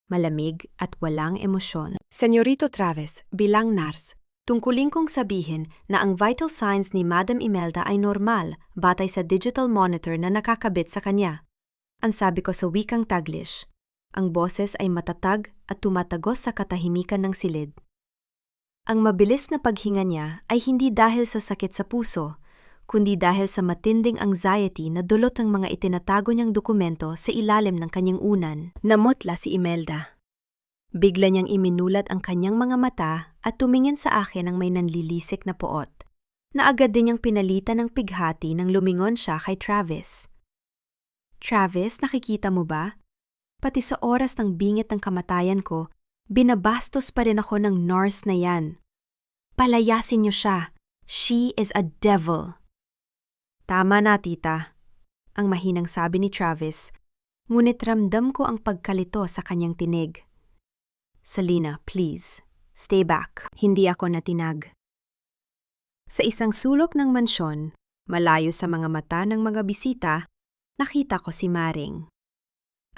Malamig at walang emosyon. Senyorito Travis, bilang nurse, tungkulin kong sabihin na ang vital signs ni Madam Imelda ay normal batay sa digital monitor na nakakabit sa kanya. Ang sabi ko sa wikang Taglish. Ang boses ay matatag at tumatagos sa katahimikan ng silid. Ang mabilis na paghinga niya ay hindi dahil sa sakit sa puso, kundi dahil sa matinding anxiety na dulot ng mga itinatago niyang dokumento sa ilalim ng kanyang unan. Namutla si Imelda. Bigla niyang iminulat ang kanyang mga mata at tumingin sa akin ng may nanlilisik na poot, na agad din niyang pinalitan ng pighati nang lumingon siya kay Travis. Travis, nakikita mo ba? Pati sa oras ng bingit ng kamatayan ko, binabastos pa rin ako ng nurse na yan. Palayasin niyo siya. She is a devil. Tama na, tita, ang mahinang sabi ni Travis, ngunit ramdam ko ang pagkalito sa kanyang tinig. Selena, please, stay back. Hindi ako natinag. Sa isang sulok ng mansyon, malayo sa mga mata ng mga bisita, nakita ko si Maring.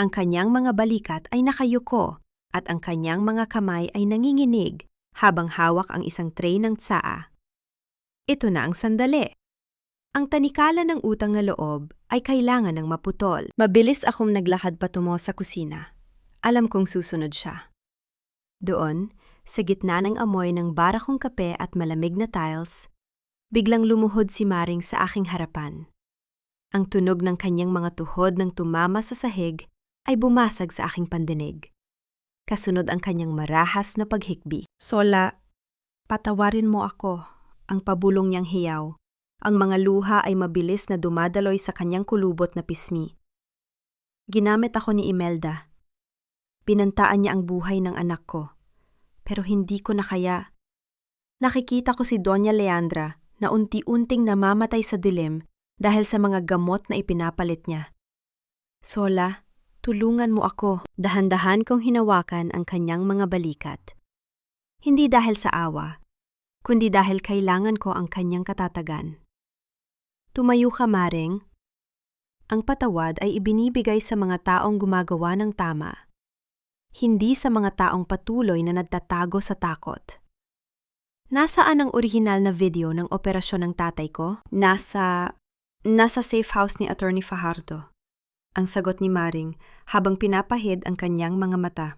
Ang kanyang mga balikat ay nakayuko at ang kanyang mga kamay ay nanginginig habang hawak ang isang tray ng tsaa. Ito na ang sandali. Ang tanikala ng utang na loob ay kailangan ng maputol. Mabilis akong naglakad patungo sa kusina. Alam kong susunod siya. Doon, sa gitna ng amoy ng barakong kape at malamig na tiles, biglang lumuhod si Maring sa aking harapan. Ang tunog ng kanyang mga tuhod nang tumama sa sahig ay bumasag sa aking pandinig. Kasunod ang kanyang marahas na paghikbi. Sola, patawarin mo ako, ang pabulong niyang hiyaw. Ang mga luha ay mabilis na dumadaloy sa kanyang kulubot na pismi. Ginamit ako ni Imelda. Pinantaan niya ang buhay ng anak ko. Pero hindi ko na kaya. Nakikita ko si Doña Leandra na unti-unting namamatay sa dilim dahil sa mga gamot na ipinapalit niya. Sola, tulungan mo ako. Dahan-dahan kong hinawakan ang kanyang mga balikat. Hindi dahil sa awa, kundi dahil kailangan ko ang kanyang katatagan. Tumayo ka, Maring. Ang patawad ay ibinibigay sa mga taong gumagawa ng tama. hindi sa mga taong patuloy na nagtatago sa takot. Nasaan ang orihinal na video ng operasyon ng tatay ko? Nasa safe house ni Attorney Fajardo. Ang sagot ni Maring habang pinapahid ang kanyang mga mata.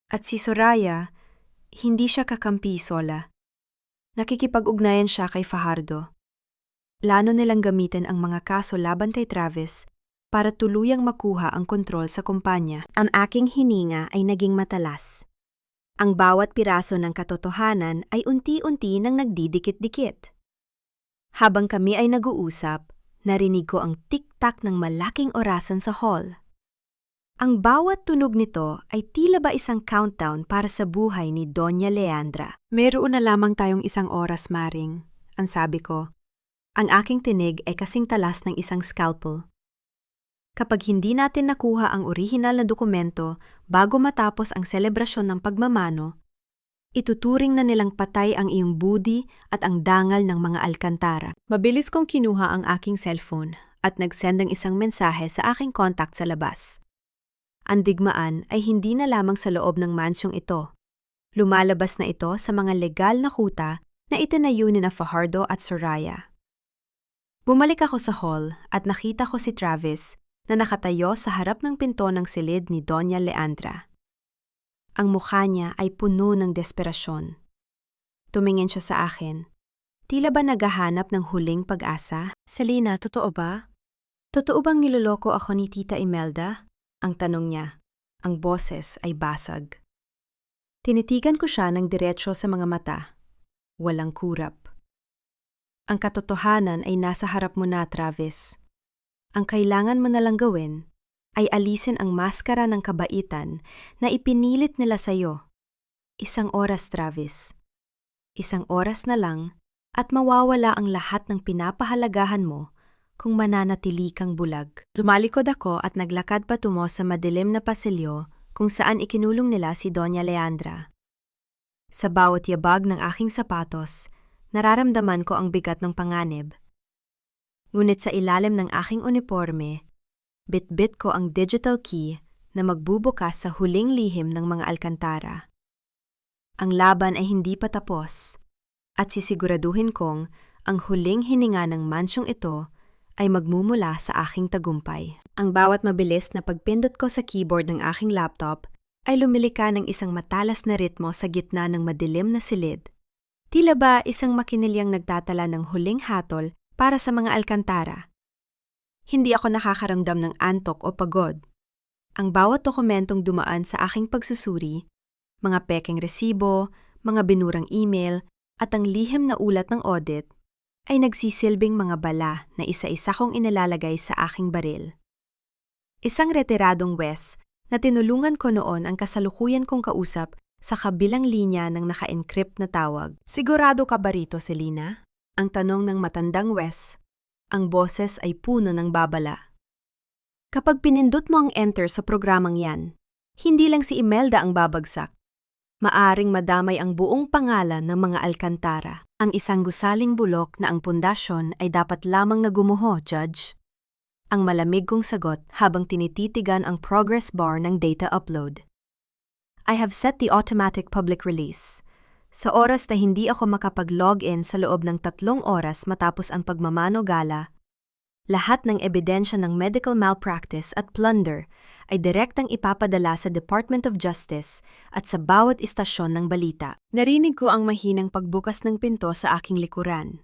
At si Soraya, hindi siya kakampi sola. Nakikipag-ugnayan siya kay Fajardo. Plano nilang gamitin ang mga kaso laban kay Travis para tuluyang makuha ang kontrol sa kumpanya. Ang aking hininga ay naging matalas. Ang bawat piraso ng katotohanan ay unti-unti nang nagdidikit-dikit. Habang kami ay nag-uusap, narinig ko ang tik-tak ng malaking orasan sa hall. Ang bawat tunog nito ay tila ba isang countdown para sa buhay ni Doña Leandra. Meron na lamang tayong 1 oras, Maring, ang sabi ko. Ang aking tinig ay kasing talas ng isang scalpel. Kapag hindi natin nakuha ang orihinal na dokumento bago matapos ang selebrasyon ng pagmamano, ituturing na nilang patay ang iyong budi at ang dangal ng mga alkantara. Mabilis kong kinuha ang aking cellphone at nag-send ng isang mensahe sa aking contact sa labas. Ang digmaan ay hindi na lamang sa loob ng mansyong ito. Lumalabas na ito sa mga legal na kuta na itinayo ni Fajardo at Soraya. Bumalik ako sa hall at nakita ko si Travis na nakatayo sa harap ng pinto ng silid ni Doña Leandra. Ang mukha niya ay puno ng desperasyon. Tumingin siya sa akin. Tila ba naghahanap ng huling pag-asa? Selena, totoo ba? Totoo bang niloloko ako ni Tita Imelda? Ang tanong niya. Ang boses ay basag. Tinitigan ko siya ng diretsyo sa mga mata. Walang kurap. Ang katotohanan ay nasa harap mo na, Travis. Ang kailangan mo nalang gawin ay alisin ang maskara ng kabaitan na ipinilit nila sa'yo. 1 oras, Travis. 1 oras na lang at mawawala ang lahat ng pinapahalagahan mo kung mananatili kang bulag. Dumalikod ako at naglakad patungo sa madilim na pasilyo kung saan ikinulong nila si Doña Leandra. Sa bawat yabag ng aking sapatos, nararamdaman ko ang bigat ng panganib. Ngunit sa ilalim ng aking uniforme, bit-bit ko ang digital key na magbubukas sa huling lihim ng mga alkantara. Ang laban ay hindi pa tapos at sisiguraduhin kong ang huling hininga ng mansyong ito ay magmumula sa aking tagumpay. Ang bawat mabilis na pagpindot ko sa keyboard ng aking laptop ay lumilika ng isang matalas na ritmo sa gitna ng madilim na silid. Tila ba isang makinilyang nagtatala ng huling hatol para sa mga alkantara. Hindi ako nakakaramdam ng antok o pagod. Ang bawat dokumentong dumaan sa aking pagsusuri, mga pekeng resibo, mga binurang email, at ang lihim na ulat ng audit, ay nagsisilbing mga bala na isa-isa kong inilalagay sa aking baril. Isang retiradong Wes na tinulungan ko noon ang kasalukuyan kong kausap sa kabilang linya ng naka-encrypt na tawag. Sigurado ka ba rito, Selena? Ang tanong ng matandang Wes. Ang boses ay puno ng babala. Kapag pinindot mo ang enter sa programang yan, hindi lang si Imelda ang babagsak. Maaring madamay ang buong pangalan ng mga alkantara. Ang isang gusaling bulok na ang pundasyon ay dapat lamang na gumuho, Judge. Ang malamig kong sagot habang tinititigan ang progress bar ng data upload. I have set the automatic public release. Sa oras na hindi ako makapag-login sa loob ng 3 oras matapos ang pagmamano gala, lahat ng ebidensya ng medical malpractice at plunder ay direktang ipapadala sa Department of Justice at sa bawat istasyon ng balita. Narinig ko ang mahinang pagbukas ng pinto sa aking likuran.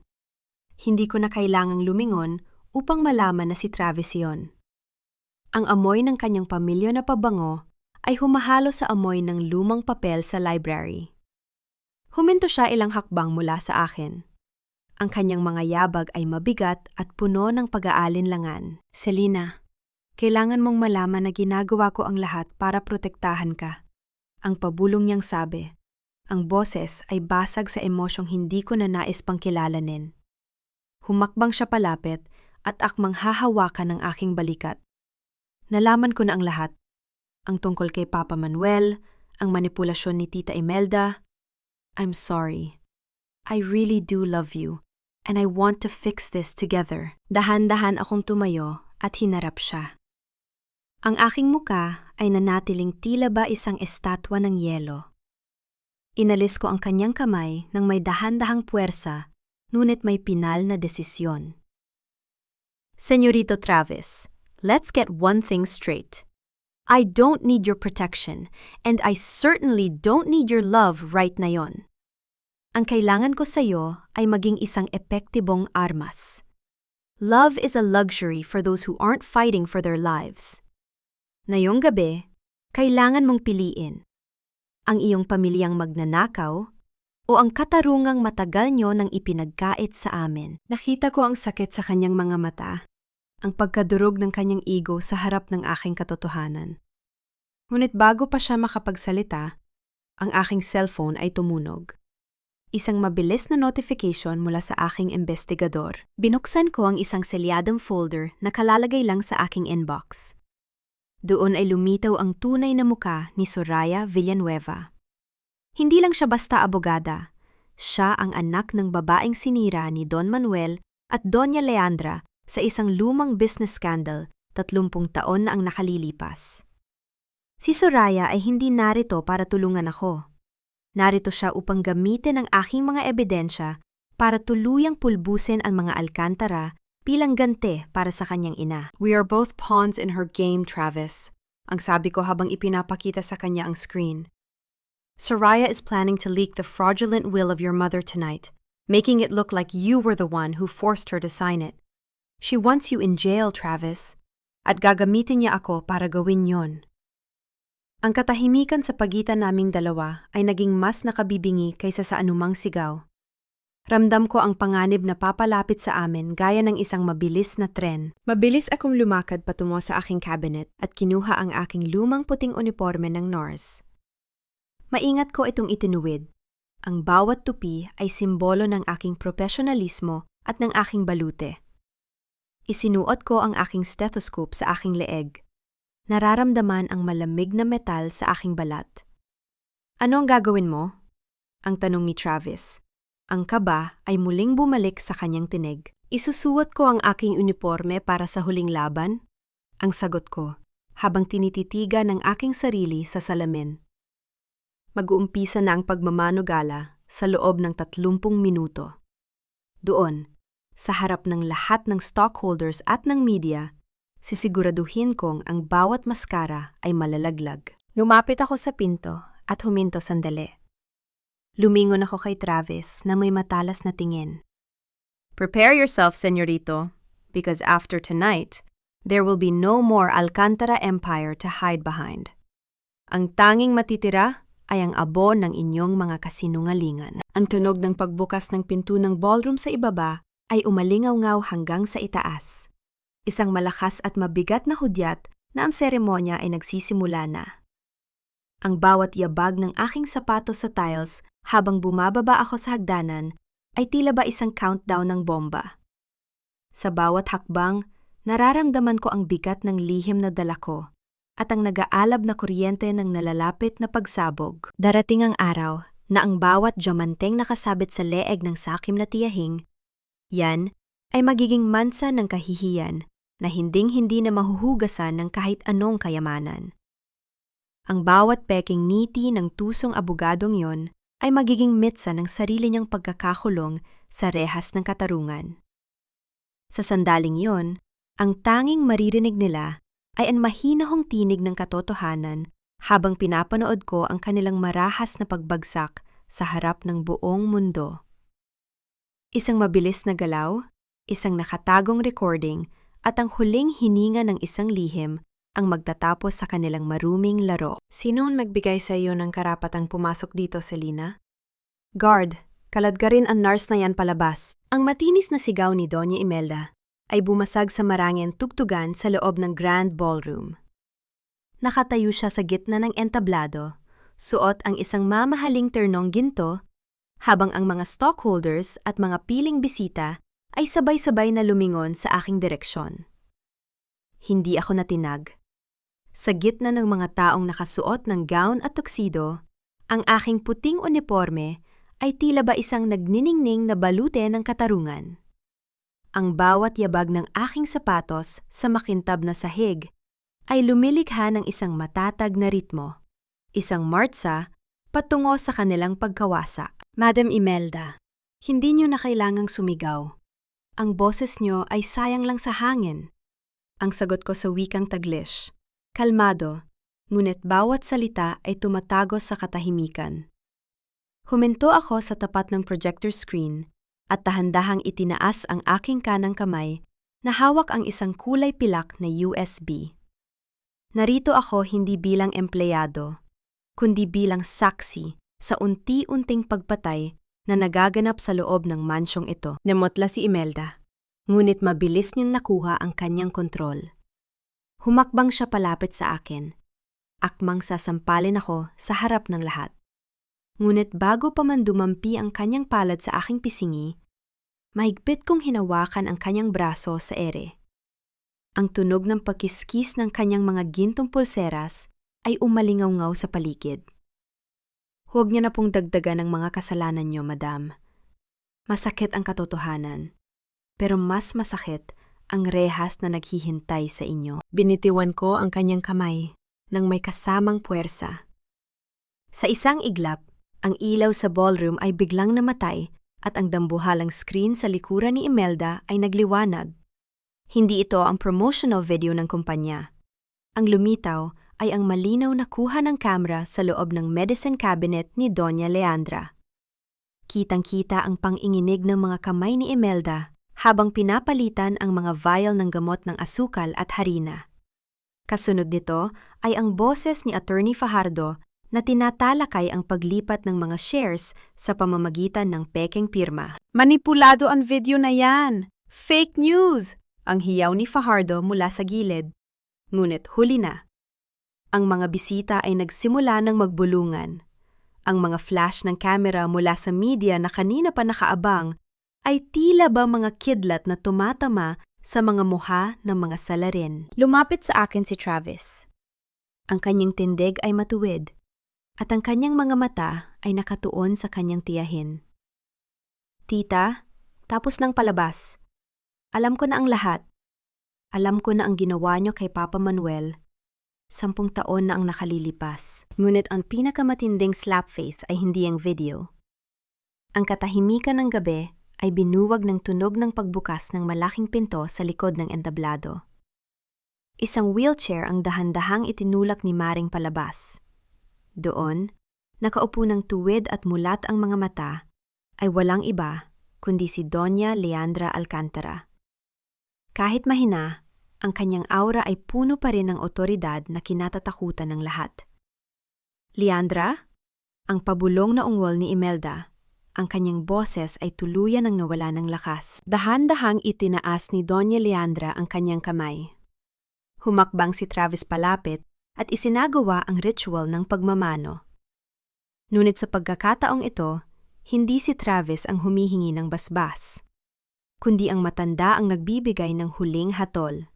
Hindi ko na kailangang lumingon upang malaman na si Travis yon. Ang amoy ng kanyang pamilya na pabango ay humahalo sa amoy ng lumang papel sa library. Huminto siya ilang hakbang mula sa akin. Ang kanyang mga yabag ay mabigat at puno ng pag-aalinlangan. Selena, kailangan mong malaman na ginagawa ko ang lahat para protektahan ka. Ang pabulong niyang sabi. Ang boses ay basag sa emosyong hindi ko na nais pang kilalanin. Humakbang siya palapit at akmang hahawakan ng aking balikat. Nalaman ko na ang lahat. Ang tungkol kay Papa Manuel, ang manipulasyon ni Tita Imelda. I'm sorry. I really do love you, and I want to fix this together. Dahan-dahan akong tumayo at hinarap siya. Ang aking muka ay nanatiling tila ba isang estatwa ng yelo. Inalis ko ang kanyang kamay nang may dahan-dahang puwersa, ngunit may pinal na desisyon. Senyorito Travis, let's get one thing straight. I don't need your protection, and I certainly don't need your love right na yon. Ang kailangan ko sa'yo ay maging isang epektibong armas. Love is a luxury for those who aren't fighting for their lives. Ngayong gabi, kailangan mong piliin ang iyong pamilyang magnanakaw o ang katarungang matagal nyo nang ipinagkait sa amin. Nakita ko ang sakit sa kanyang mga mata, ang pagkadurog ng kanyang ego sa harap ng aking katotohanan. Ngunit bago pa siya makapagsalita, ang aking cellphone ay tumunog. Isang mabilis na notification mula sa aking investigador. Binuksan ko ang isang selyadong folder na kalalagay lang sa aking inbox. Doon ay lumitaw ang tunay na muka ni Soraya Villanueva. Hindi lang siya basta abogada. Siya ang anak ng babaeng sinira ni Don Manuel at Doña Leandra sa isang lumang business scandal 30 taon na ang nakalilipas. Si Soraya ay hindi narito para tulungan ako. Narito siya upang gamitin ang aking mga ebidensya para tuluyang pulbusin ang mga Alcantara bilang ganti para sa kanyang ina. We are both pawns in her game, Travis. Ang sabi ko habang ipinapakita sa kanya ang screen. Soraya is planning to leak the fraudulent will of your mother tonight, making it look like you were the one who forced her to sign it. She wants you in jail, Travis. At gagamitin niya ako para gawin yon. Ang katahimikan sa pagitan naming dalawa ay naging mas nakabibingi kaysa sa anumang sigaw. Ramdam ko ang panganib na papalapit sa amin gaya ng isang mabilis na tren. Mabilis akong lumakad patungo sa aking cabinet at kinuha ang aking lumang puting uniforme ng NARS. Maingat ko itong itinuwid. Ang bawat tupi ay simbolo ng aking profesionalismo at ng aking balute. Isinuot ko ang aking stethoscope sa aking leeg. Nararamdaman ang malamig na metal sa aking balat. Ano ang gagawin mo? Ang tanong ni Travis. Ang kaba ay muling bumalik sa kanyang tinig. Isusuot ko ang aking uniforme para sa huling laban? Ang sagot ko, habang tinititigan ng aking sarili sa salamin. Mag-uumpisa na ang pagmamanugala sa loob ng 30 minuto. Doon, sa harap ng lahat ng stockholders at ng media, sisiguraduhin kong ang bawat maskara ay malalaglag. Lumapit ako sa pinto at huminto sandali. Lumingon ako kay Travis na may matalas na tingin. Prepare yourself, senyorito, because after tonight, there will be no more Alcantara Empire to hide behind. Ang tanging matitira ay ang abo ng inyong mga kasinungalingan. Ang tunog ng pagbukas ng pinto ng ballroom sa ibaba ay umalingaw-ngaw hanggang sa itaas. Isang malakas at mabigat na hudyat na ang seremonya ay nagsisimula na. Ang bawat yabag ng aking sapatos sa tiles habang bumababa ako sa hagdanan ay tila ba isang countdown ng bomba. Sa bawat hakbang, nararamdaman ko ang bigat ng lihim na dala ko at ang nag-aalab na kuryente ng nalalapit na pagsabog. Darating ang araw na ang bawat diamanteng nakasabit sa leeg ng sakim na tiyahing, yan ay magiging mansa ng kahihiyan na hinding-hindi na mahuhugasan ng kahit anong kayamanan. Ang bawat peking niti ng tusong abogadong yon ay magiging mitsa ng sarili niyang pagkakakulong sa rehas ng katarungan. Sa sandaling yon, ang tanging maririnig nila ay ang mahinahong tinig ng katotohanan habang pinapanood ko ang kanilang marahas na pagbagsak sa harap ng buong mundo. Isang mabilis na galaw, isang nakatagong recording, at ang huling hininga ng isang lihim ang magtatapos sa kanilang maruming laro. Sino ang magbigay sa iyo ng karapatang pumasok dito, Selena? Guard, kaladgarin ang nurse na yan palabas. Ang matinis na sigaw ni Doña Imelda ay bumasag sa marangyang tugtugan sa loob ng Grand Ballroom. Nakatayo siya sa gitna ng entablado, suot ang isang mamahaling ternong ginto, habang ang mga stockholders at mga piling bisita ay sabay-sabay na lumingon sa aking direksyon. Hindi ako natinag. Sa gitna ng mga taong nakasuot ng gown at tuxedo, ang aking puting uniforme ay tila ba isang nagniningning na balute ng katarungan. Ang bawat yabag ng aking sapatos sa makintab na sahig ay lumilikha ng isang matatag na ritmo, isang martsa patungo sa kanilang pagkawasa. Madam Imelda, hindi niyo na kailangang sumigaw. Ang boses niyo ay sayang lang sa hangin. Ang sagot ko sa wikang Taglish, kalmado, ngunit bawat salita ay tumatagos sa katahimikan. Huminto ako sa tapat ng projector screen at dahan-dahang itinaas ang aking kanang kamay na hawak ang isang kulay pilak na USB. Narito ako hindi bilang empleyado, kundi bilang saksi sa unti-unting pagpatay na nagaganap sa loob ng mansyong ito. Namotla si Imelda, ngunit mabilis niyang nakuha ang kanyang kontrol. Humakbang siya palapit sa akin, akmang sasampalin ako sa harap ng lahat. Ngunit bago pa man dumampi ang kanyang palad sa aking pisingi, mahigpit kong hinawakan ang kanyang braso sa ere. Ang tunog ng pagkiskis ng kanyang mga gintong pulseras ay umalingaw-ngaw sa paligid. Huwag niya na pong dagdagan ang mga kasalanan niyo, madam. Masakit ang katotohanan, pero mas masakit ang rehas na naghihintay sa inyo. Binitiwan ko ang kanyang kamay nang may kasamang puwersa. Sa isang iglap, ang ilaw sa ballroom ay biglang namatay at ang dambuhalang screen sa likuran ni Imelda ay nagliwanag. Hindi ito ang promotional video ng kumpanya. Ang lumitaw ay ang malinaw na kuha ng kamera sa loob ng medicine cabinet ni Doña Leandra. Kitang-kita ang panginginig ng mga kamay ni Imelda habang pinapalitan ang mga vial ng gamot ng asukal at harina. Kasunod nito ay ang boses ni Attorney Fajardo na tinatalakay ang paglipat ng mga shares sa pamamagitan ng pekeng pirma. Manipulado ang video na yan! Fake news! Ang hiyaw ni Fajardo mula sa gilid. Ngunit huli na. Ang mga bisita ay nagsimula ng magbulungan. Ang mga flash ng kamera mula sa media na kanina pa nakaabang ay tila ba mga kidlat na tumatama sa mga mukha ng mga salarin. Lumapit sa akin si Travis. Ang kanyang tindig ay matuwid at ang kanyang mga mata ay nakatuon sa kanyang tiyahin. Tita, tapos ng palabas. Alam ko na ang lahat. Alam ko na ang ginawa niyo kay Papa Manuel. 10 taon na ang nakalilipas. Ngunit ang pinakamatinding slapface ay hindi ang video. Ang katahimikan ng gabi ay binuwag ng tunog ng pagbukas ng malaking pinto sa likod ng entablado. Isang wheelchair ang dahan-dahang itinulak ni Maring palabas. Doon, nakaupo ng tuwid at mulat ang mga mata, ay walang iba kundi si Doña Leandra Alcantara. Kahit mahina, ang kanyang aura ay puno pa rin ng otoridad na kinatatakutan ng lahat. Leandra, ang pabulong na ungol ni Imelda, ang kanyang boses ay tuluyan ng nawala ng lakas. Dahan-dahang itinaas ni Doña Leandra ang kanyang kamay. Humakbang si Travis palapit at isinagawa ang ritual ng pagmamano. Ngunit sa pagkakataong ito, hindi si Travis ang humihingi ng basbas, kundi ang matanda ang nagbibigay ng huling hatol.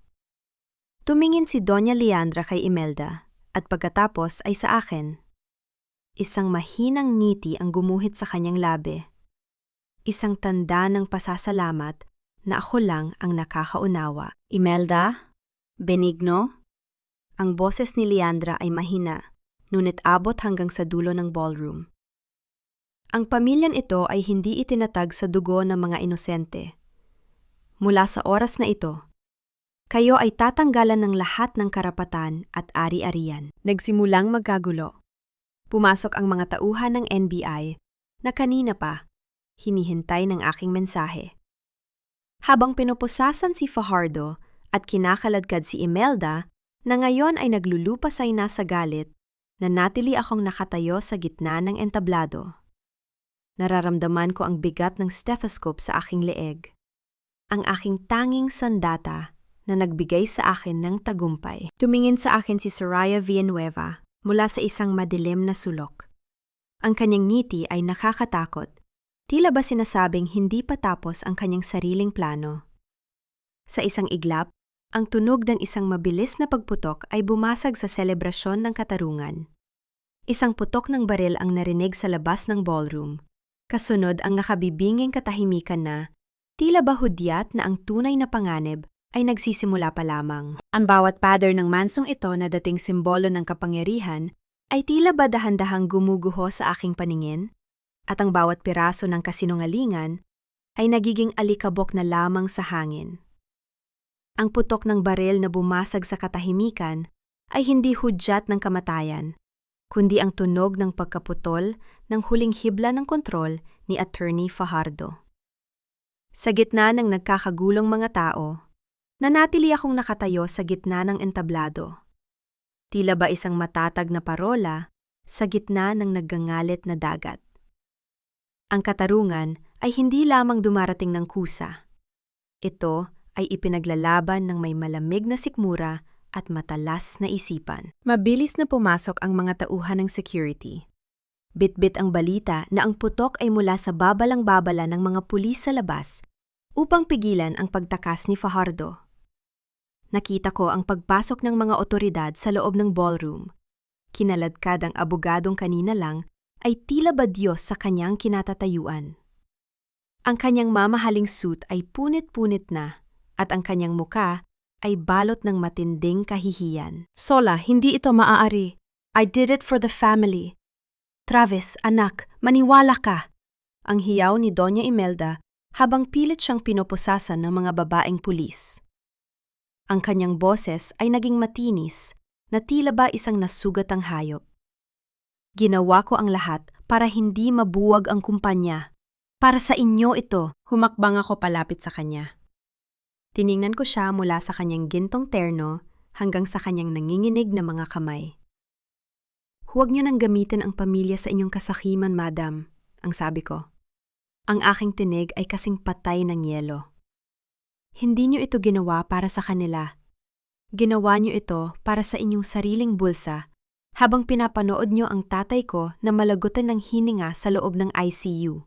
Tumingin si Doña Leandra kay Imelda at pagkatapos ay sa akin. Isang mahinang ngiti ang gumuhit sa kanyang labi. Isang tanda ng pasasalamat na ako lang ang nakakaunawa. Imelda? Benigno? Ang boses ni Leandra ay mahina, ngunit abot hanggang sa dulo ng ballroom. Ang pamilyan ito ay hindi itinatag sa dugo ng mga inosente. Mula sa oras na ito, kayo ay tatanggalan ng lahat ng karapatan at ari-arian. Nagsimulang magkagulo. Pumasok ang mga tauhan ng NBI na kanina pa hinihintay ng aking mensahe. Habang pinupusasan si Fajardo at kinakaladkad si Imelda, na ngayon ay naglulupasay na sa galit, nanatili akong nakatayo sa gitna ng entablado. Nararamdaman ko ang bigat ng stethoscope sa aking leeg. Ang aking tanging sandata na nagbigay sa akin ng tagumpay. Tumingin sa akin si Soraya Villanueva mula sa isang madilim na sulok. Ang kanyang ngiti ay nakakatakot. Tila ba sinasabing hindi pa tapos ang kanyang sariling plano. Sa isang iglap, ang tunog ng isang mabilis na pagputok ay bumasag sa selebrasyon ng katarungan. Isang putok ng baril ang narinig sa labas ng ballroom. Kasunod ang nakabibinging katahimikan na, tila ba hudyat na ang tunay na panganib ay nagsisimula pa lamang. Ang bawat pader ng mansong ito na dating simbolo ng kapangyarihan ay tila ba dahan-dahang gumuguho sa aking paningin, at ang bawat piraso ng kasinungalingan ay nagiging alikabok na lamang sa hangin. Ang putok ng baril na bumasag sa katahimikan ay hindi hudyat ng kamatayan, kundi ang tunog ng pagkaputol ng huling hibla ng kontrol ni Attorney Fajardo. Sa gitna ng nagkakagulong mga tao, nanatili akong nakatayo sa gitna ng entablado. Tila ba isang matatag na parola sa gitna ng naggangalit na dagat. Ang katarungan ay hindi lamang dumarating ng kusa. Ito ay ipinaglalaban ng may malamig na sikmura at matalas na isipan. Mabilis na pumasok ang mga tauhan ng security. Bitbit ang balita na ang putok ay mula sa babalang-babala ng mga pulis sa labas upang pigilan ang pagtakas ni Fajardo. Nakita ko ang pagpasok ng mga otoridad sa loob ng ballroom. Kinaladkad ang abogadong kanina lang ay tila ba Diyos sa kanyang kinatatayuan. Ang kanyang mamahaling suit ay punit-punit na at ang kanyang muka ay balot ng matinding kahihiyan. Sola, hindi ito maaari. I did it for the family. Travis, anak, maniwala ka. Ang hiyaw ni Doña Imelda habang pilit siyang pinoposasan ng mga babaeng pulis. Ang kanyang boses ay naging matinis na tila ba isang nasugatang hayop. Ginawa ko ang lahat para hindi mabuwag ang kumpanya. Para sa inyo ito. Humakbang ako palapit sa kanya. Tiningnan ko siya mula sa kanyang gintong terno hanggang sa kanyang nanginginig na mga kamay. Huwag niyo nang gamitin ang pamilya sa inyong kasakiman, madam, ang sabi ko. Ang aking tinig ay kasing patay ng yelo. Hindi niyo ito ginawa para sa kanila. Ginawa niyo ito para sa inyong sariling bulsa habang pinapanood niyo ang tatay ko na malagutan ng hininga sa loob ng ICU.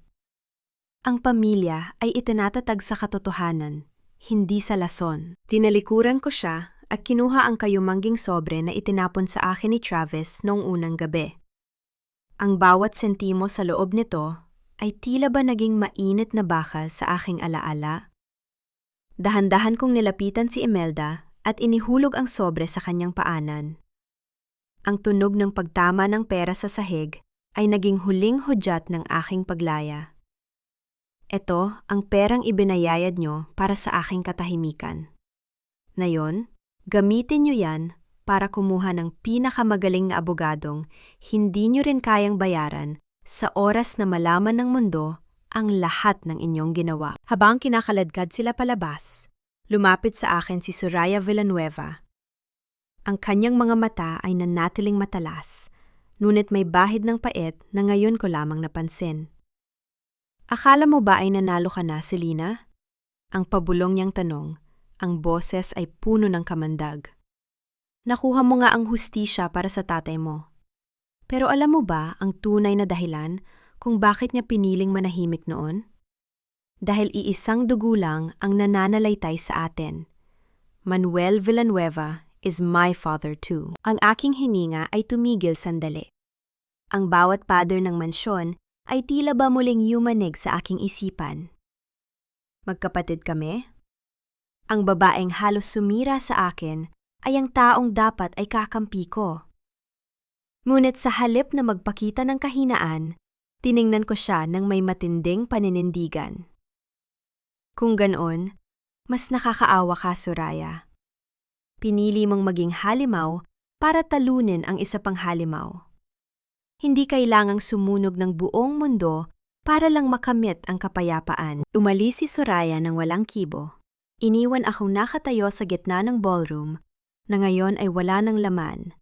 Ang pamilya ay itinatatag sa katotohanan, hindi sa lason. Tinalikuran ko siya at kinuha ang kayumangging sobre na itinapon sa akin ni Travis noong unang gabi. Ang bawat sentimo sa loob nito ay tila ba naging mainit na bakal sa aking alaala. Dahan-dahan kong nilapitan si Imelda at inihulog ang sobre sa kanyang paanan. Ang tunog ng pagtama ng pera sa sahig ay naging huling hudyat ng aking paglaya. Ito ang perang ibinayayad nyo para sa aking katahimikan. Ngayon, gamitin nyo yan para kumuha ng pinakamagaling na abogadong hindi nyo rin kayang bayaran sa oras na malaman ng mundo ang lahat ng inyong ginawa. Habang kinakaladkad sila palabas, lumapit sa akin si Soraya Villanueva. Ang kanyang mga mata ay nanatiling matalas, ngunit may bahid ng pait na ngayon ko lamang napansin. Akala mo ba ay nanalo ka na, Selena? Ang pabulong niyang tanong, ang boses ay puno ng kamandag. Nakuha mo nga ang hustisya para sa tatay mo. Pero alam mo ba ang tunay na dahilan kung bakit niya piniling manahimik noon? Dahil iisang dugo lang ang nananalaytay sa atin. Manuel Villanueva is my father too. Ang aking hininga ay tumigil sandali. Ang bawat pader ng mansyon ay tila ba muling yumanig sa aking isipan. Magkapatid kami? Ang babaeng halos sumira sa akin ay ang taong dapat ay kakampi ko. Ngunit sa halip na magpakita ng kahinaan, tiningnan ko siya ng may matinding paninindigan. Kung ganoon, mas nakakaawa ka, Soraya. Pinili mong maging halimaw para talunin ang isa pang halimaw. Hindi kailangang sumunog ng buong mundo para lang makamit ang kapayapaan. Umalis si Soraya ng walang kibo. Iniwan akong nakatayo sa gitna ng ballroom na ngayon ay wala ng laman,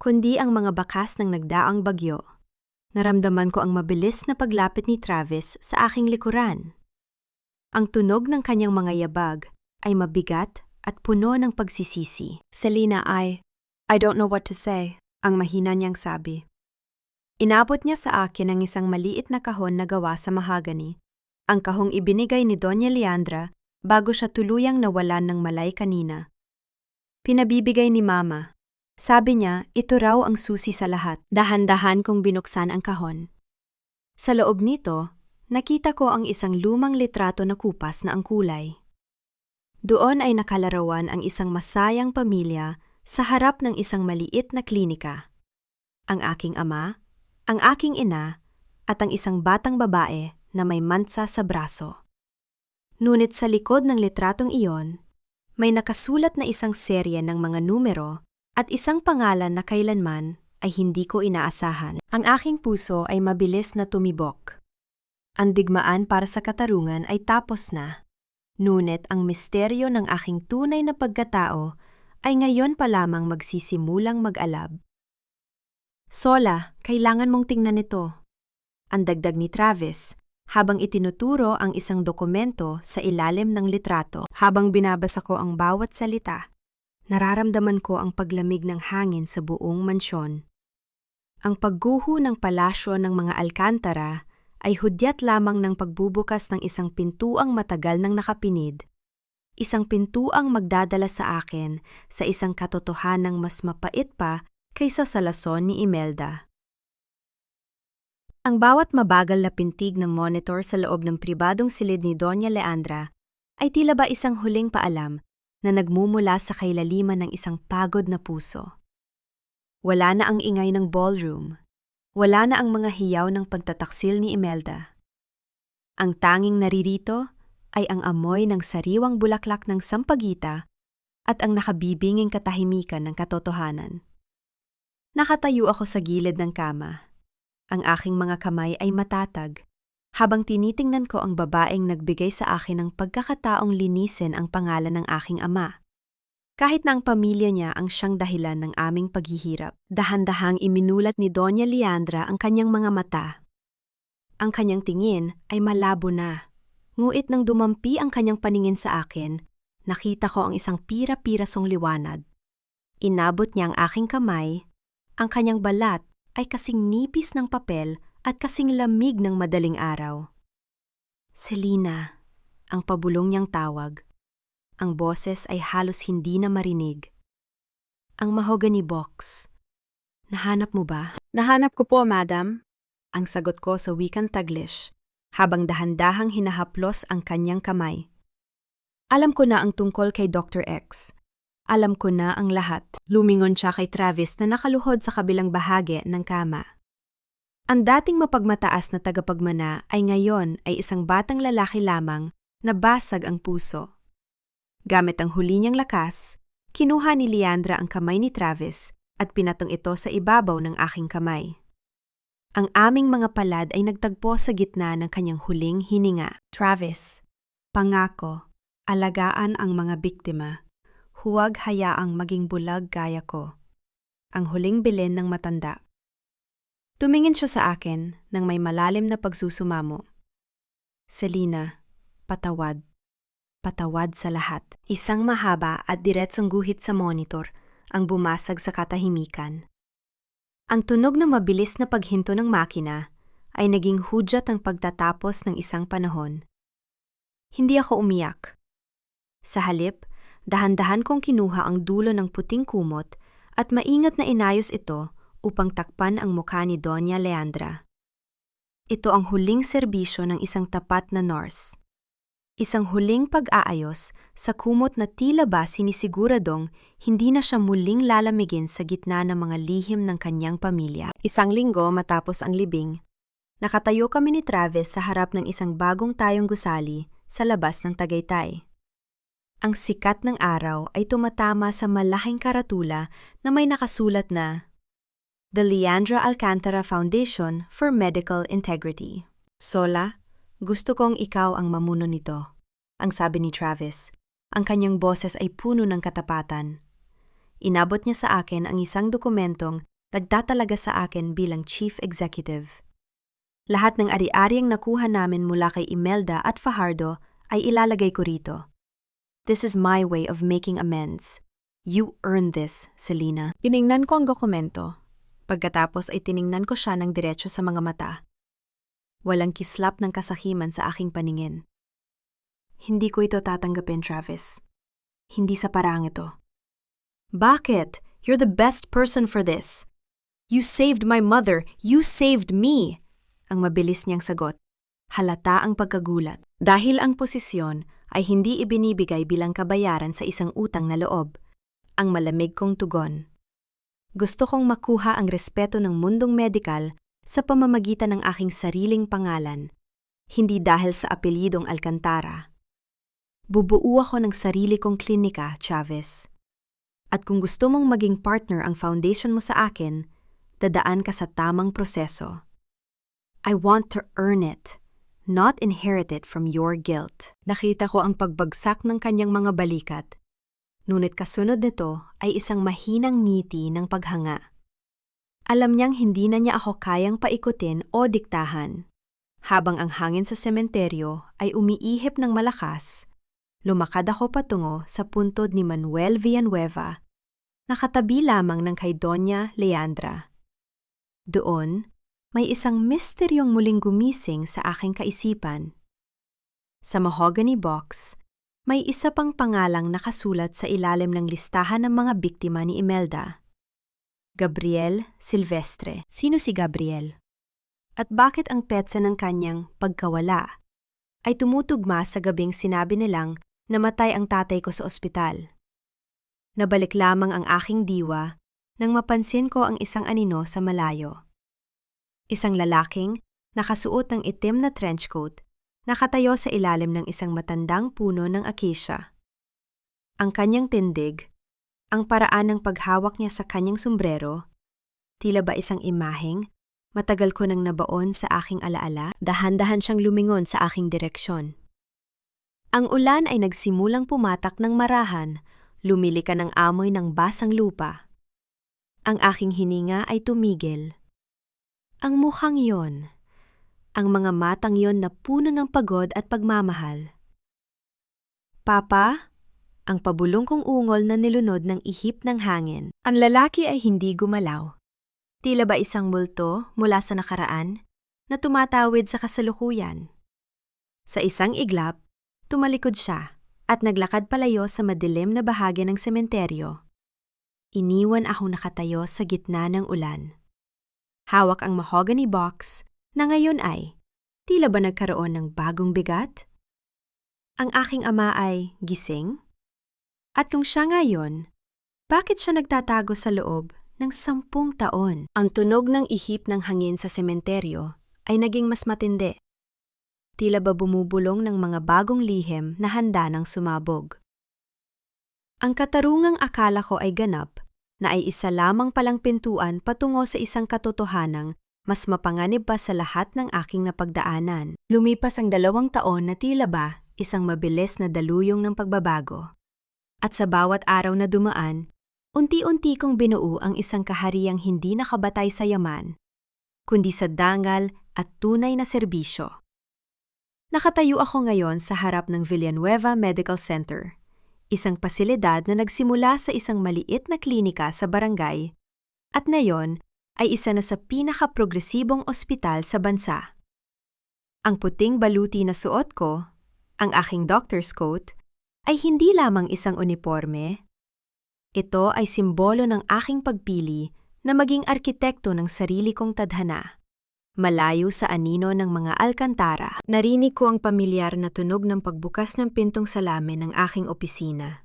kundi ang mga bakas ng nagdaang bagyo. Naramdaman ko ang mabilis na paglapit ni Travis sa aking likuran. Ang tunog ng kanyang mga yabag ay mabigat at puno ng pagsisisi. Selena, I don't know what to say, ang mahina niyang sabi. Inabot niya sa akin ang isang maliit na kahon na gawa sa mahagani, ang kahong ibinigay ni Doña Leandra bago siya tuluyang nawalan ng malay kanina. Pinabibigay ni Mama. Sabi niya, ito raw ang susi sa lahat. Dahan-dahan kong binuksan ang kahon. Sa loob nito, nakita ko ang isang lumang litrato na kupas na ang kulay. Doon ay nakalarawan ang isang masayang pamilya sa harap ng isang maliit na klinika. Ang aking ama, ang aking ina, at ang isang batang babae na may mansa sa braso. Ngunit sa likod ng litratong iyon, may nakasulat na isang serye ng mga numero at isang pangalan na kailanman ay hindi ko inaasahan. Ang aking puso ay mabilis na tumibok. Ang digmaan para sa katarungan ay tapos na. Ngunit ang misteryo ng aking tunay na pagkatao ay ngayon pa lamang magsisimulang mag-alab. Sola, kailangan mong tingnan ito. Ang dagdag ni Travis, habang itinuturo ang isang dokumento sa ilalim ng litrato. Habang binabasa ko ang bawat salita, nararamdaman ko ang paglamig ng hangin sa buong mansyon. Ang pagguho ng palasyo ng mga Alcantara ay hudyat lamang ng pagbubukas ng isang pintuang matagal nang nakapinid. Isang pintuang magdadala sa akin sa isang katotohanang mas mapait pa kaysa sa lason ni Imelda. Ang bawat mabagal na pintig ng monitor sa loob ng pribadong silid ni Doña Leandra ay tila ba isang huling paalam na nagmumula sa kailaliman ng isang pagod na puso. Wala na ang ingay ng ballroom. Wala na ang mga hiyaw ng pagtataksil ni Imelda. Ang tanging naririto ay ang amoy ng sariwang bulaklak ng sampagita at ang nakabibinging katahimikan ng katotohanan. Nakatayo ako sa gilid ng kama. Ang aking mga kamay ay matatag habang tinitingnan ko ang babaeng nagbigay sa akin ng pagkakataong linisin ang pangalan ng aking ama. Kahit na ang pamilya niya ang siyang dahilan ng aming paghihirap, dahan-dahang iminulat ni Doña Leandra ang kanyang mga mata. Ang kanyang tingin ay malabo na. Nguit nang dumampi ang kanyang paningin sa akin, nakita ko ang isang pira-pirasong liwanag. Inabot niya ang aking kamay, ang kanyang balat ay kasing nipis ng papel at kasing lamig ng madaling araw. Selina, ang pabulong niyang tawag. Ang boses ay halos hindi na marinig. Ang mahogany box. Nahanap mo ba? Nahanap ko po, madam. Ang sagot ko sa wikang Taglish, habang dahan-dahang hinahaplos ang kanyang kamay. Alam ko na ang tungkol kay Dr. X. Alam ko na ang lahat. Lumingon siya kay Travis na nakaluhod sa kabilang bahagi ng kama. Ang dating mapagmataas na tagapagmana ay ngayon ay isang batang lalaki lamang na basag ang puso. Gamit ang huli niyang lakas, kinuha ni Leandra ang kamay ni Travis at pinatong ito sa ibabaw ng aking kamay. Ang aming mga palad ay nagtagpo sa gitna ng kanyang huling hininga. Travis, pangako, alagaan ang mga biktima. Huwag hayaang maging bulag gaya ko. Ang huling bilin ng matanda. Tumingin siya sa akin nang may malalim na pagsusumamo. Selina, patawad. Patawad sa lahat. Isang mahaba at diretsong guhit sa monitor ang bumasag sa katahimikan. Ang tunog ng mabilis na paghinto ng makina ay naging hudyat ng pagtatapos ng isang panahon. Hindi ako umiyak. Sa halip, dahan-dahan kong kinuha ang dulo ng puting kumot at maingat na inayos ito upang takpan ang mukha ni Doña Leandra. Ito ang huling serbisyo ng isang tapat na nurse. Isang huling pag-aayos sa kumot na tila ba sinisiguradong hindi na siya muling lalamigin sa gitna ng mga lihim ng kanyang pamilya. Isang linggo matapos ang libing, nakatayo kami ni Travis sa harap ng isang bagong tayong gusali sa labas ng Tagaytay. Ang sikat ng araw ay tumatama sa malaking karatula na may nakasulat na The Leandra Alcantara Foundation for Medical Integrity. Sola, gusto kong ikaw ang mamuno nito, ang sabi ni Travis. Ang kanyang boses ay puno ng katapatan. Inabot niya sa akin ang isang dokumentong nagtatalaga sa akin bilang Chief Executive. Lahat ng ari-ariang nakuha namin mula kay Imelda at Fajardo ay ilalagay ko rito. This is my way of making amends. You earned this, Selina. Tiningnan ko ang dokumento. Pagkatapos ay tiningnan ko siya ng diretso sa mga mata. Walang kislap ng kasakiman sa aking paningin. Hindi ko ito tatanggapin, Travis. Hindi sa parang ito. Bakit? You're the best person for this. You saved my mother. You saved me. Ang mabilis niyang sagot. Halata ang pagkagulat. Dahil ang posisyon ay hindi ibinibigay bilang kabayaran sa isang utang na loob. Ang malamig kong tugon. Gusto kong makuha ang respeto ng mundong medikal sa pamamagitan ng aking sariling pangalan, hindi dahil sa apelyidong Alcantara. Bubuo ako ng sarili kong klinika, Chavez. At kung gusto mong maging partner ang foundation mo sa akin, dadaan ka sa tamang proseso. I want to earn it, not inherit it from your guilt. Nakita ko ang pagbagsak ng kanyang mga balikat. Ngunit kasunod nito ay isang mahinang ngiti ng paghanga. Alam niyang hindi na niya ako kayang paikutin o diktahan. Habang ang hangin sa sementeryo ay umiihip ng malakas, lumakad ako patungo sa puntod ni Manuel Villanueva, nakatabi lamang ng kay Doña Leandra. Doon, may isang misteryong muling gumising sa aking kaisipan. Sa mahogany box, may isa pang pangalang nakasulat sa ilalim ng listahan ng mga biktima ni Imelda. Gabriel Silvestre. Sino si Gabriel? At bakit ang petsa ng kanyang pagkawala ay tumutugma sa gabing sinabi nilang namatay ang tatay ko sa ospital? Nabalik lamang ang aking diwa nang mapansin ko ang isang anino sa malayo. Isang lalaking nakasuot ng itim na trenchcoat, nakatayo sa ilalim ng isang matandang puno ng acacia. Ang kanyang tindig, ang paraan ng paghawak niya sa kanyang sombrero, tila ba isang imaheng, matagal ko nang nabaon sa aking alaala, dahan-dahan siyang lumingon sa aking direksyon. Ang ulan ay nagsimulang pumatak ng marahan, lumili ka ng amoy ng basang lupa. Ang aking hininga ay tumigil. Ang mukhang yon, ang mga matang yon na puno ng pagod at pagmamahal. Papa, ang pabulong kong ungol na nilunod ng ihip ng hangin. Ang lalaki ay hindi gumalaw. Tila ba isang multo mula sa nakaraan na tumatawid sa kasalukuyan. Sa isang iglap, tumalikod siya at naglakad palayo sa madilim na bahagi ng sementeryo. Iniwan ako nakatayo sa gitna ng ulan. Hawak ang mahogany box na ngayon ay, tila ba nagkaroon ng bagong bigat? Ang aking ama ay gising? At kung siya ngayon, bakit siya nagtatago sa loob ng 10 taon? Ang tunog ng ihip ng hangin sa sementeryo ay naging mas matindi. Tila ba bumubulong ng mga bagong lihim na handa ng sumabog. Ang katarungang akala ko ay ganap, na ay isa lamang palang pintuan patungo sa isang katotohanang mas mapanganib pa sa lahat ng aking napagdaanan. Lumipas ang 2 taon na tila ba isang mabilis na daluyong ng pagbabago. At sa bawat araw na dumaan, unti-unti kong binuo ang isang kahariang hindi nakabatay sa yaman, kundi sa dangal at tunay na serbisyo. Nakatayo ako ngayon sa harap ng Villanueva Medical Center, isang pasilidad na nagsimula sa isang maliit na klinika sa barangay at ngayon ay isa na sa pinaka-progresibong ospital sa bansa. Ang puting baluti na suot ko, ang aking doctor's coat, ay hindi lamang isang uniforme. Ito ay simbolo ng aking pagpili na maging arkitekto ng sarili kong tadhana. Malayo sa anino ng mga Alcantara, narinig ko ang pamilyar na tunog ng pagbukas ng pintong salamin ng aking opisina.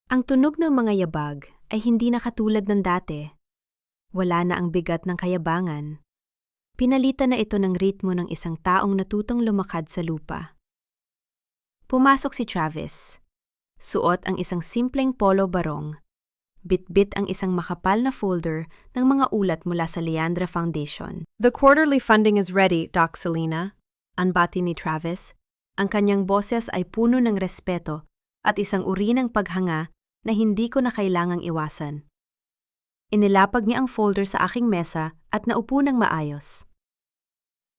Ang tunog ng mga yabag ay hindi na katulad ng dati. Wala na ang bigat ng kayabangan. Pinalitan na ito ng ritmo ng isang taong natutong lumakad sa lupa. Pumasok si Travis. Suot ang isang simpleng polo barong. Bit-bit ang isang makapal na folder ng mga ulat mula sa Leandra Foundation. The quarterly funding is ready, Doc Selena. Anbati ni Travis. Ang kanyang boses ay puno ng respeto at isang uri ng paghanga na hindi ko na kailangang iwasan. Inilapag niya ang folder sa aking mesa at naupo ng maayos.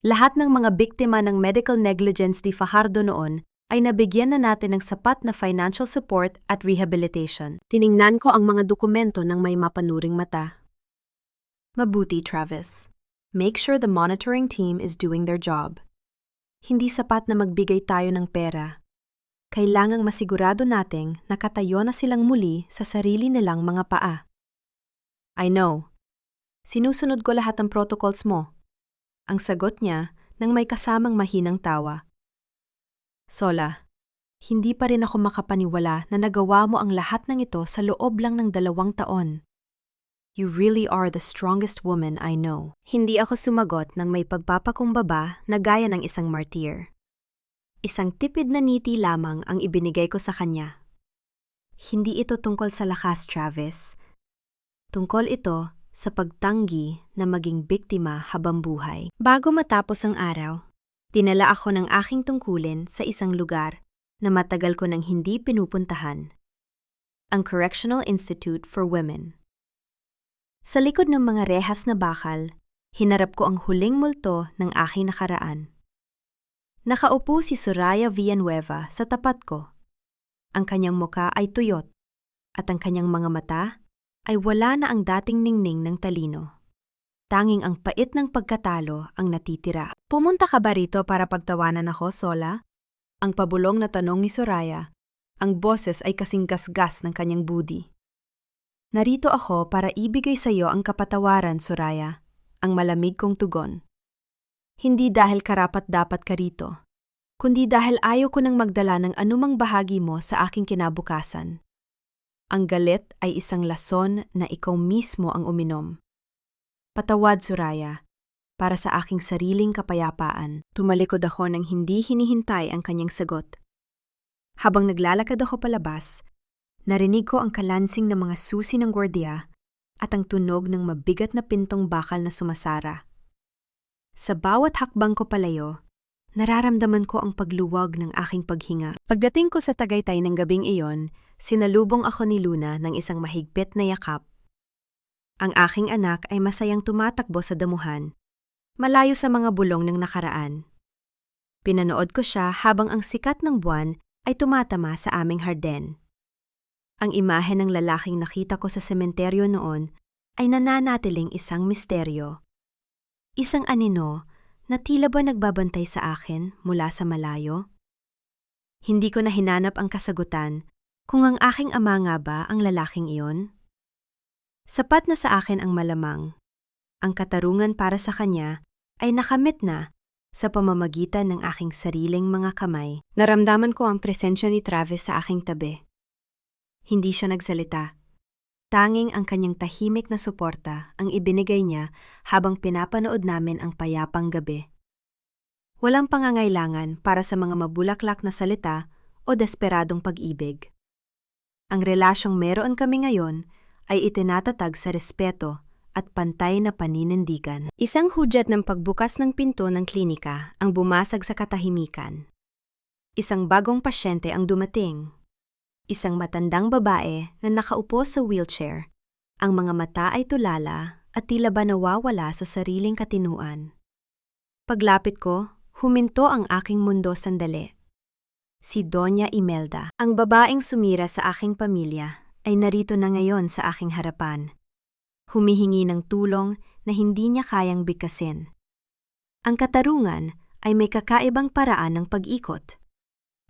Lahat ng mga biktima ng medical negligence ni Fajardo noon ay nabigyan na natin ng sapat na financial support at rehabilitation. Tiningnan ko ang mga dokumento ng may mapanuring mata. Mabuti, Travis. Make sure the monitoring team is doing their job. Hindi sapat na magbigay tayo ng pera. Kailangang masigurado nating nakatayo na silang muli sa sarili nilang mga paa. I know. Sinusunod ko lahat ng protocols mo. Ang sagot niya nang may kasamang mahinang tawa. Sola, Hindi pa rin ako makapaniwala na nagawa mo ang lahat ng ito sa loob lang ng 2 taon. You really are the strongest woman I know. Hindi ako sumagot ng may pagpapakumbaba na gaya ng isang martyr. Isang tipid na ngiti lamang ang ibinigay ko sa kanya. Hindi ito tungkol sa lakas, Travis. Tungkol ito sa pagtanggi na maging biktima habang buhay. Bago matapos ang araw, dinala ako ng aking tungkulin sa isang lugar na matagal ko nang hindi pinupuntahan. Ang Correctional Institute for Women. Sa likod ng mga rehas na bakal, hinarap ko ang huling multo ng aking nakaraan. Nakaupo si Soraya Villanueva sa tapat ko. Ang kanyang muka ay tuyot, at ang kanyang mga mata ay wala na ang dating ningning ng talino. Tanging ang pait ng pagkatalo ang natitira. Pumunta ka ba rito para pagtawanan ako, Sola? Ang pabulong na tanong ni Soraya. Ang boses ay kasing gasgas ng kanyang budi. Narito ako para ibigay sa iyo ang kapatawaran, Soraya, ang malamig kong tugon. Hindi dahil karapat-dapat ka rito, kundi dahil ayaw ko nang magdala ng anumang bahagi mo sa aking kinabukasan. Ang galit ay isang lason na ikaw mismo ang uminom. Patawad, Soraya, para sa aking sariling kapayapaan. Tumalikod ako nang hindi hinihintay ang kanyang sagot. Habang naglalakad ako palabas, narinig ko ang kalansing ng mga susi ng gwardiya at ang tunog ng mabigat na pintong bakal na sumasara. Sa bawat hakbang ko palayo, nararamdaman ko ang pagluwag ng aking paghinga. Pagdating ko sa Tagaytay ng gabing iyon, sinalubong ako ni Luna ng isang mahigpit na yakap. Ang aking anak ay masayang tumatakbo sa damuhan, malayo sa mga bulong ng nakaraan. Pinanood ko siya habang ang sikat ng buwan ay tumatama sa aming harden. Ang imahe ng lalaking nakita ko sa sementeryo noon ay nananatiling isang misteryo. Isang anino na tila ba nagbabantay sa akin mula sa malayo? Hindi ko na hinanap ang kasagutan kung ang aking ama nga ba ang lalaking iyon. Sapat na sa akin ang malamang. Ang katarungan para sa kanya ay nakamit na sa pamamagitan ng aking sariling mga kamay. Naramdaman ko ang presensya ni Travis sa aking tabi. Hindi siya nagsalita. Tanging ang kanyang tahimik na suporta ang ibinigay niya habang pinapanood namin ang payapang gabi. Walang pangangailangan para sa mga mabulaklak na salita o desperadong pag-ibig. Ang relasyong meron kami ngayon ay itinatatag sa respeto at pantay na paninindigan. Isang hudyat ng pagbukas ng pinto ng klinika ang bumasag sa katahimikan. Isang bagong pasyente ang dumating. Isang matandang babae na nakaupo sa wheelchair. Ang mga mata ay tulala at tila ba nawawala sa sariling katinuan. Paglapit ko, huminto ang aking mundo sandali. Si Doña Imelda. Ang babaeng sumira sa aking pamilya ay narito na ngayon sa aking harapan. Humihingi ng tulong na hindi niya kayang bigkasin. Ang katarungan ay may kakaibang paraan ng pag-ikot.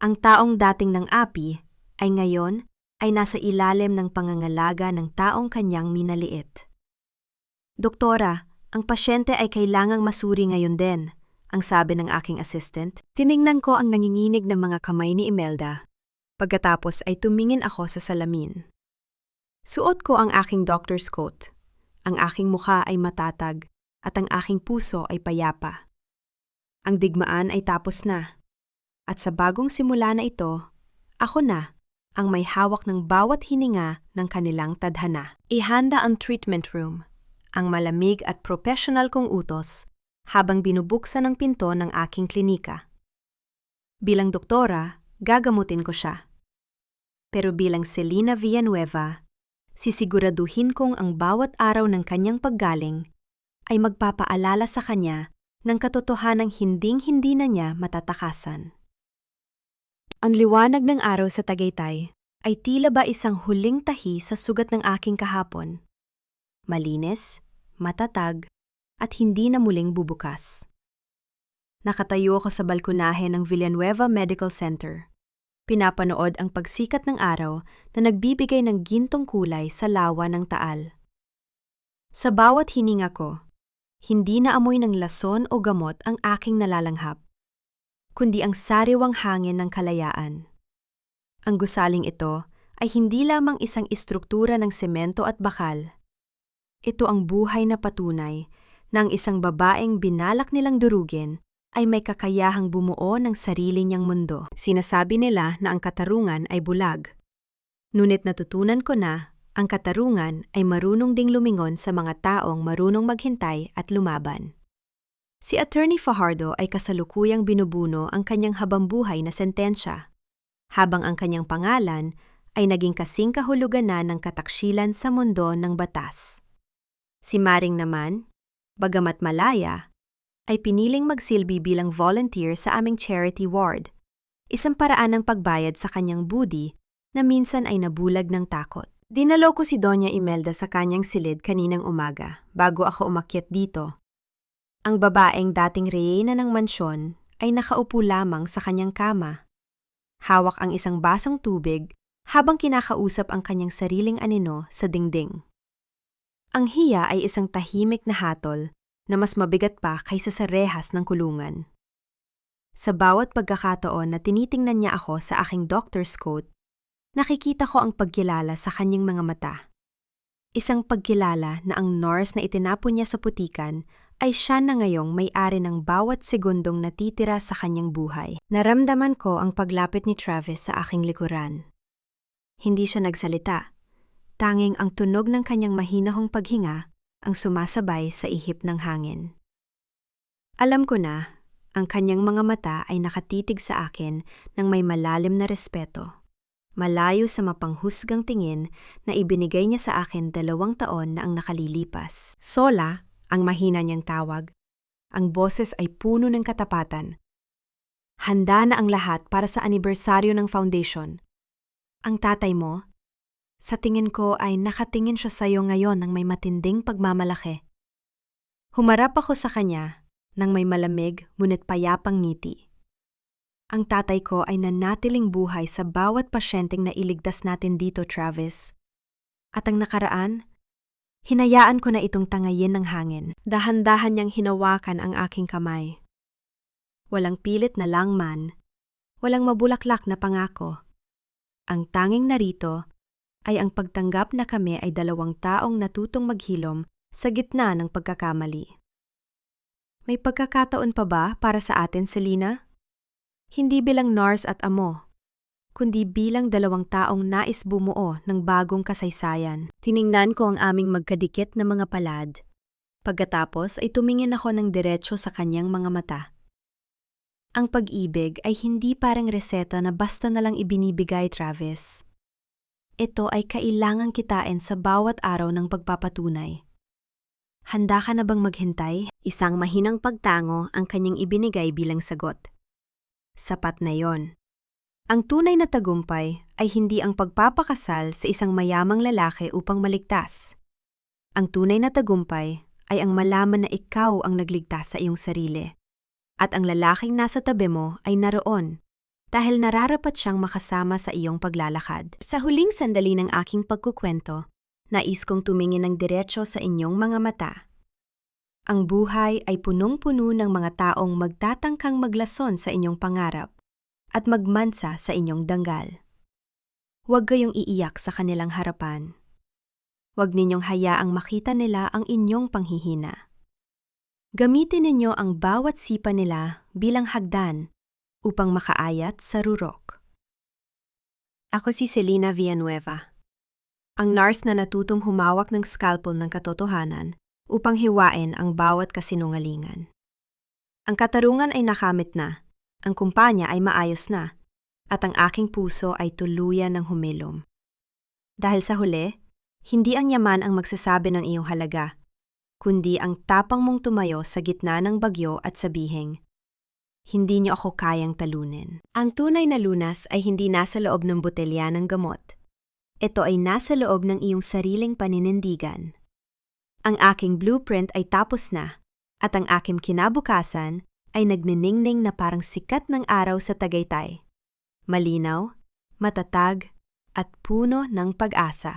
Ang taong dating ng api ay ngayon ay nasa ilalim ng pangangalaga ng taong kanyang minaliit. Doktora, ang pasyente ay kailangang masuri ngayon din, ang sabi ng aking assistant. Tiningnan ko ang nanginginig ng mga kamay ni Imelda. Pagkatapos ay tumingin ako sa salamin. Suot ko ang aking doctor's coat. Ang aking mukha ay matatag at ang aking puso ay payapa. Ang digmaan ay tapos na. At sa bagong simula na ito, ako na ang may hawak ng bawat hininga ng kanilang tadhana. Ihanda ang treatment room, ang malamig at professional kong utos habang binubuksan ang pinto ng aking klinika. Bilang doktora, gagamutin ko siya. Pero bilang Selena Villanueva, sisiguraduhin kong ang bawat araw ng kanyang paggaling ay magpapaalala sa kanya ng katotohanang hinding-hindi na niya matatakasan. Ang liwanag ng araw sa Tagaytay ay tila ba isang huling tahi sa sugat ng aking kahapon. Malinis, matatag, at hindi na muling bubukas. Nakatayo ako sa balkonahe ng Villanueva Medical Center. Pinapanood ang pagsikat ng araw na nagbibigay ng gintong kulay sa lawa ng Taal. Sa bawat hininga ko, hindi na amoy ng lason o gamot ang aking nalalanghap, kundi ang sariwang hangin ng kalayaan. Ang gusaling ito ay hindi lamang isang istruktura ng semento at bakal. Ito ang buhay na patunay na ang isang babaeng binalak nilang durugin ay may kakayahang bumuo ng sarili niyang mundo. Sinasabi nila na ang katarungan ay bulag. Ngunit natutunan ko na ang katarungan ay marunong ding lumingon sa mga taong marunong maghintay at lumaban. Si Attorney Fajardo ay kasalukuyang binubuno ang kanyang habambuhay na sentensya, habang ang kanyang pangalan ay naging kasing kahulugan na ng kataksilan sa mundo ng batas. Si Maring naman, bagamat malaya, ay piniling magsilbi bilang volunteer sa aming charity ward, isang paraan ng pagbayad sa kanyang budi na minsan ay nabulag ng takot. Dinalo ko si Doña Imelda sa kanyang silid kaninang umaga bago ako umakyat dito. Ang babaeng dating reyna ng mansyon ay nakaupo lamang sa kanyang kama. Hawak ang isang basong tubig habang kinakausap ang kanyang sariling anino sa dingding. Ang hiya ay isang tahimik na hatol na mas mabigat pa kaysa sa rehas ng kulungan. Sa bawat pagkakataon na tinitingnan niya ako sa aking doctor's coat, nakikita ko ang pagkilala sa kanyang mga mata. Isang pagkilala na ang nurse na itinapon niya sa putikan ay siya na ngayong may-ari ng bawat segundong natitira sa kanyang buhay. Naramdaman ko ang paglapit ni Travis sa aking likuran. Hindi siya nagsalita. Tanging ang tunog ng kanyang mahinahong paghinga ang sumasabay sa ihip ng hangin. Alam ko na, ang kanyang mga mata ay nakatitig sa akin ng may malalim na respeto. Malayo sa mapanghusgang tingin na ibinigay niya sa akin 2 taon na ang nakalilipas. Sola, ang mahina niyang tawag. Ang boses ay puno ng katapatan. Handa na ang lahat para sa anibersaryo ng foundation. Ang tatay mo, sa tingin ko ay nakatingin siya sa iyo ngayon ng may matinding pagmamalaki. Humarap ako sa kanya ng may malamig ngunit payapang ngiti. Ang tatay ko ay nanatiling buhay sa bawat pasyenteng nailigtas natin dito, Travis. At ang nakaraan, hinayaan ko na itong tangayin ng hangin. Dahan-dahan niyang hinawakan ang aking kamay. Walang pilit na langman, walang mabulaklak na pangako. Ang tanging narito ay ang pagtanggap na kami ay 2 taong natutong maghilom sa gitna ng pagkakamali. May pagkakataon pa ba para sa atin, Selena? Hindi bilang nurse at amo, kundi bilang 2 taong nais bumuo ng bagong kasaysayan. Tiningnan ko ang aming magkadikit na mga palad. Pagkatapos ay tumingin ako ng diretso sa kanyang mga mata. Ang pag-ibig ay hindi parang reseta na basta na lang ibinibigay, Travis. Ito ay kailangang kitain sa bawat araw ng pagpapatunay. Handa ka na bang maghintay? Isang mahinang pagtango ang kanyang ibinigay bilang sagot. Sapat na yon. Ang tunay na tagumpay ay hindi ang pagpapakasal sa isang mayamang lalaki upang maligtas. Ang tunay na tagumpay ay ang malaman na ikaw ang nagligtas sa iyong sarili. At ang lalaking nasa tabi mo ay naroon dahil nararapat siyang makasama sa iyong paglalakad. Sa huling sandali ng aking pagkukwento, nais kong tumingin ng diretso sa inyong mga mata. Ang buhay ay punong-puno ng mga taong magtatangkang maglason sa inyong pangarap at magmansa sa inyong danggal. Huwag kayong iiyak sa kanilang harapan. Huwag ninyong hayaang makita nila ang inyong panghihina. Gamitin ninyo ang bawat sipa nila bilang hagdan upang makaayat sa rurok. Ako si Selena Villanueva, ang nurse na natutong humawak ng scalpel ng katotohanan upang hiwain ang bawat kasinungalingan. Ang katarungan ay nakamit na, ang kumpanya ay maayos na, at ang aking puso ay tuluyan ng humilom. Dahil sa huli, hindi ang yaman ang magsasabi ng iyong halaga, kundi ang tapang mong tumayo sa gitna ng bagyo at sabihing, hindi niyo ako kayang talunin. Ang tunay na lunas ay hindi nasa loob ng botelya ng gamot. Ito ay nasa loob ng iyong sariling paninindigan. Ang aking blueprint ay tapos na, at ang aking kinabukasan ay nagniningning na parang sikat ng araw sa Tagaytay. Malinaw, matatag, at puno ng pag-asa.